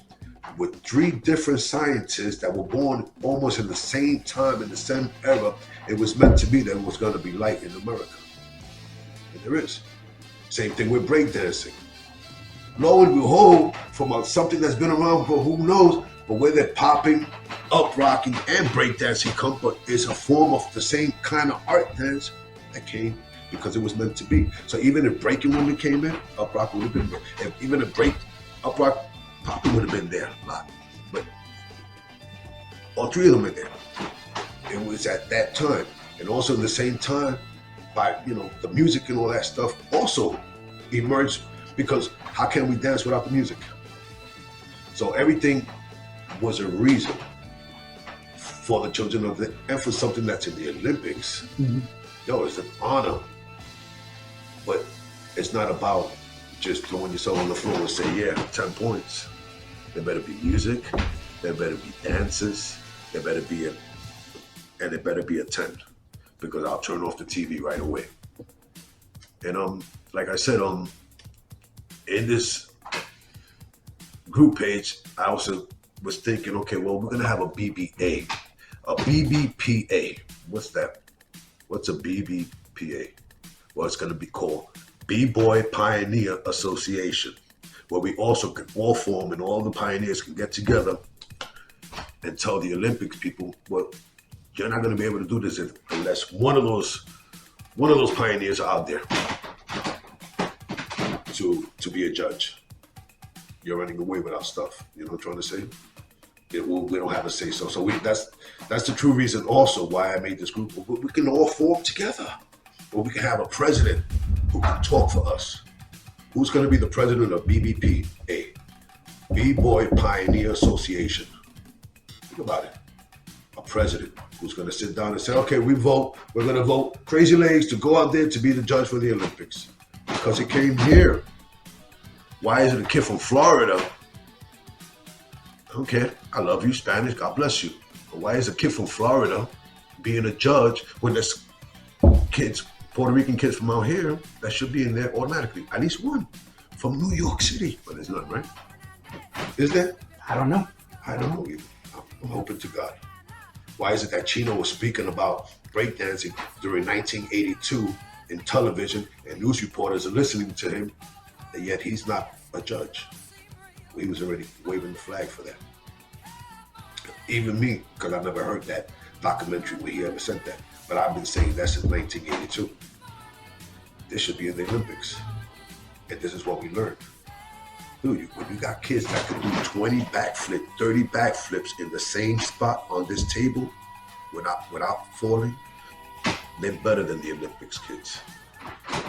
with 3 different scientists that were born almost in the same time, in the same era, it was meant to be that it was going to be light in America. And there is. Same thing with breakdancing. Lo and behold, from something that's been around for who knows, but where they're popping, up rocking, and breakdancing come, but it's a form of the same kind of art dance that came because it was meant to be. So even if breaking women came in, up rock would have been there. If even if up rock, popping would have been there a lot. But all 3 of them are there. It was at that time. And also at the same time, by, you know, the music and all that stuff also emerged, because how can we dance without the music? So everything was a reason for the children of the, and for something that's in the Olympics. Mm-hmm. It's an honor, but it's not about just throwing yourself on the floor and say, 10 points. There better be music, there better be dances, there better be a 10, because I'll turn off the TV right away. And like I said, in this group page, I also was thinking, okay, well, we're gonna have a BBA, a BBPA. What's that? What's a BBPA? Well, it's gonna be called B-Boy Pioneer Association, where we also can all form and all the pioneers can get together and tell the Olympics people, well, you're not gonna be able to do this unless one of those pioneers are out there to be a judge. You're running away with our stuff. You know what I'm trying to say? We don't have a say so. So that's the true reason also why I made this group. We can all form together. Or we can have a president who can talk for us. Who's going to be the president of BBPA? B-Boy Pioneer Association. Think about it. A president who's going to sit down and say, okay, we're going to vote Crazy Legs to go out there to be the judge for the Olympics. Because he came here. Why is it a kid from Florida? I don't care. I love you, Spanish. God bless you. But why is a kid from Florida being a judge when there's kids, Puerto Rican kids from out here that should be in there automatically? At least one from New York City. But there's none, right? Is there? I don't know. I don't know either. I'm hoping to God. Why is it that Chino was speaking about breakdancing during 1982 in television and news reporters are listening to him, and yet he's not a judge? He was already waving the flag for that. Even me, because I never heard that documentary where he ever said that. But I've been saying that since 1982. This should be in the Olympics. And this is what we learned. Dude, when you got kids that can do 20 backflips, 30 backflips in the same spot on this table without falling, they're better than the Olympics kids.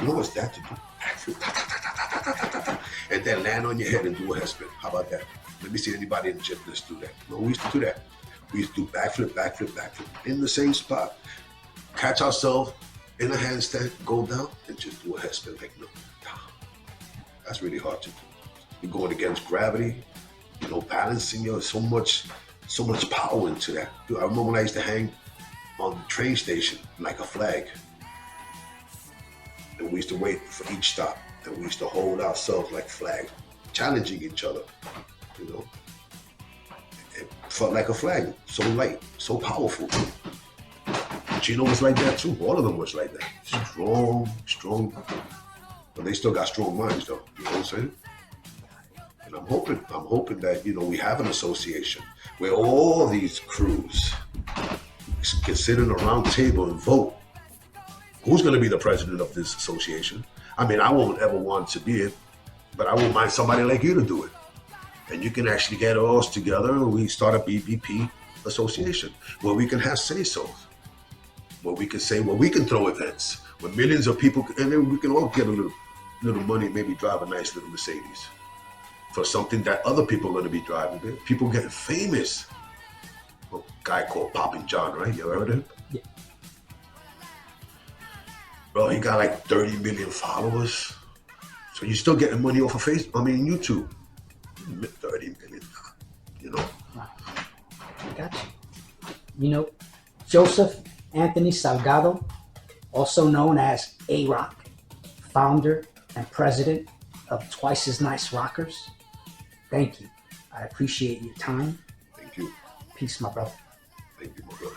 You know what's that to do? Backflip, and then land on your head and do a head spin. How about that? Let me see anybody in the gymnast do that. No, we used to do that. We used to do backflip in the same spot. catch ourselves in a handstand, go down, and just do a headspin like no. That's really hard to do. You're going against gravity, balancing so much power into that. I remember when I used to hang on the train station like a flag. And we used to wait for each stop. And we used to hold ourselves like flag, challenging each other, It felt like a flag, so light, so powerful. Chino was like that too. All of them was like that. Strong. But they still got strong minds though, you know what I'm saying? And I'm hoping that, we have an association where all these crews can sit in a round table and vote. Who's going to be the president of this association? I mean, I won't ever want to be it, but I won't mind somebody like you to do it. And you can actually get us together and we start a BVP association where we can have say-sos, where we can say, we can throw events where millions of people, and then we can all get a little money, maybe drive a nice little Mercedes for something that other people are going to be driving. People getting famous. A guy called Poppin' John, right? You ever heard of him? Yeah. Bro, he got like 30 million followers. So you're still getting money off of YouTube. 30 million, Wow. I got you. Joseph Anthony Salgado, also known as A-Rock, founder and president of Twice as Nice Rockers. Thank you. I appreciate your time. Thank you. Peace, my brother. Thank you, my brother.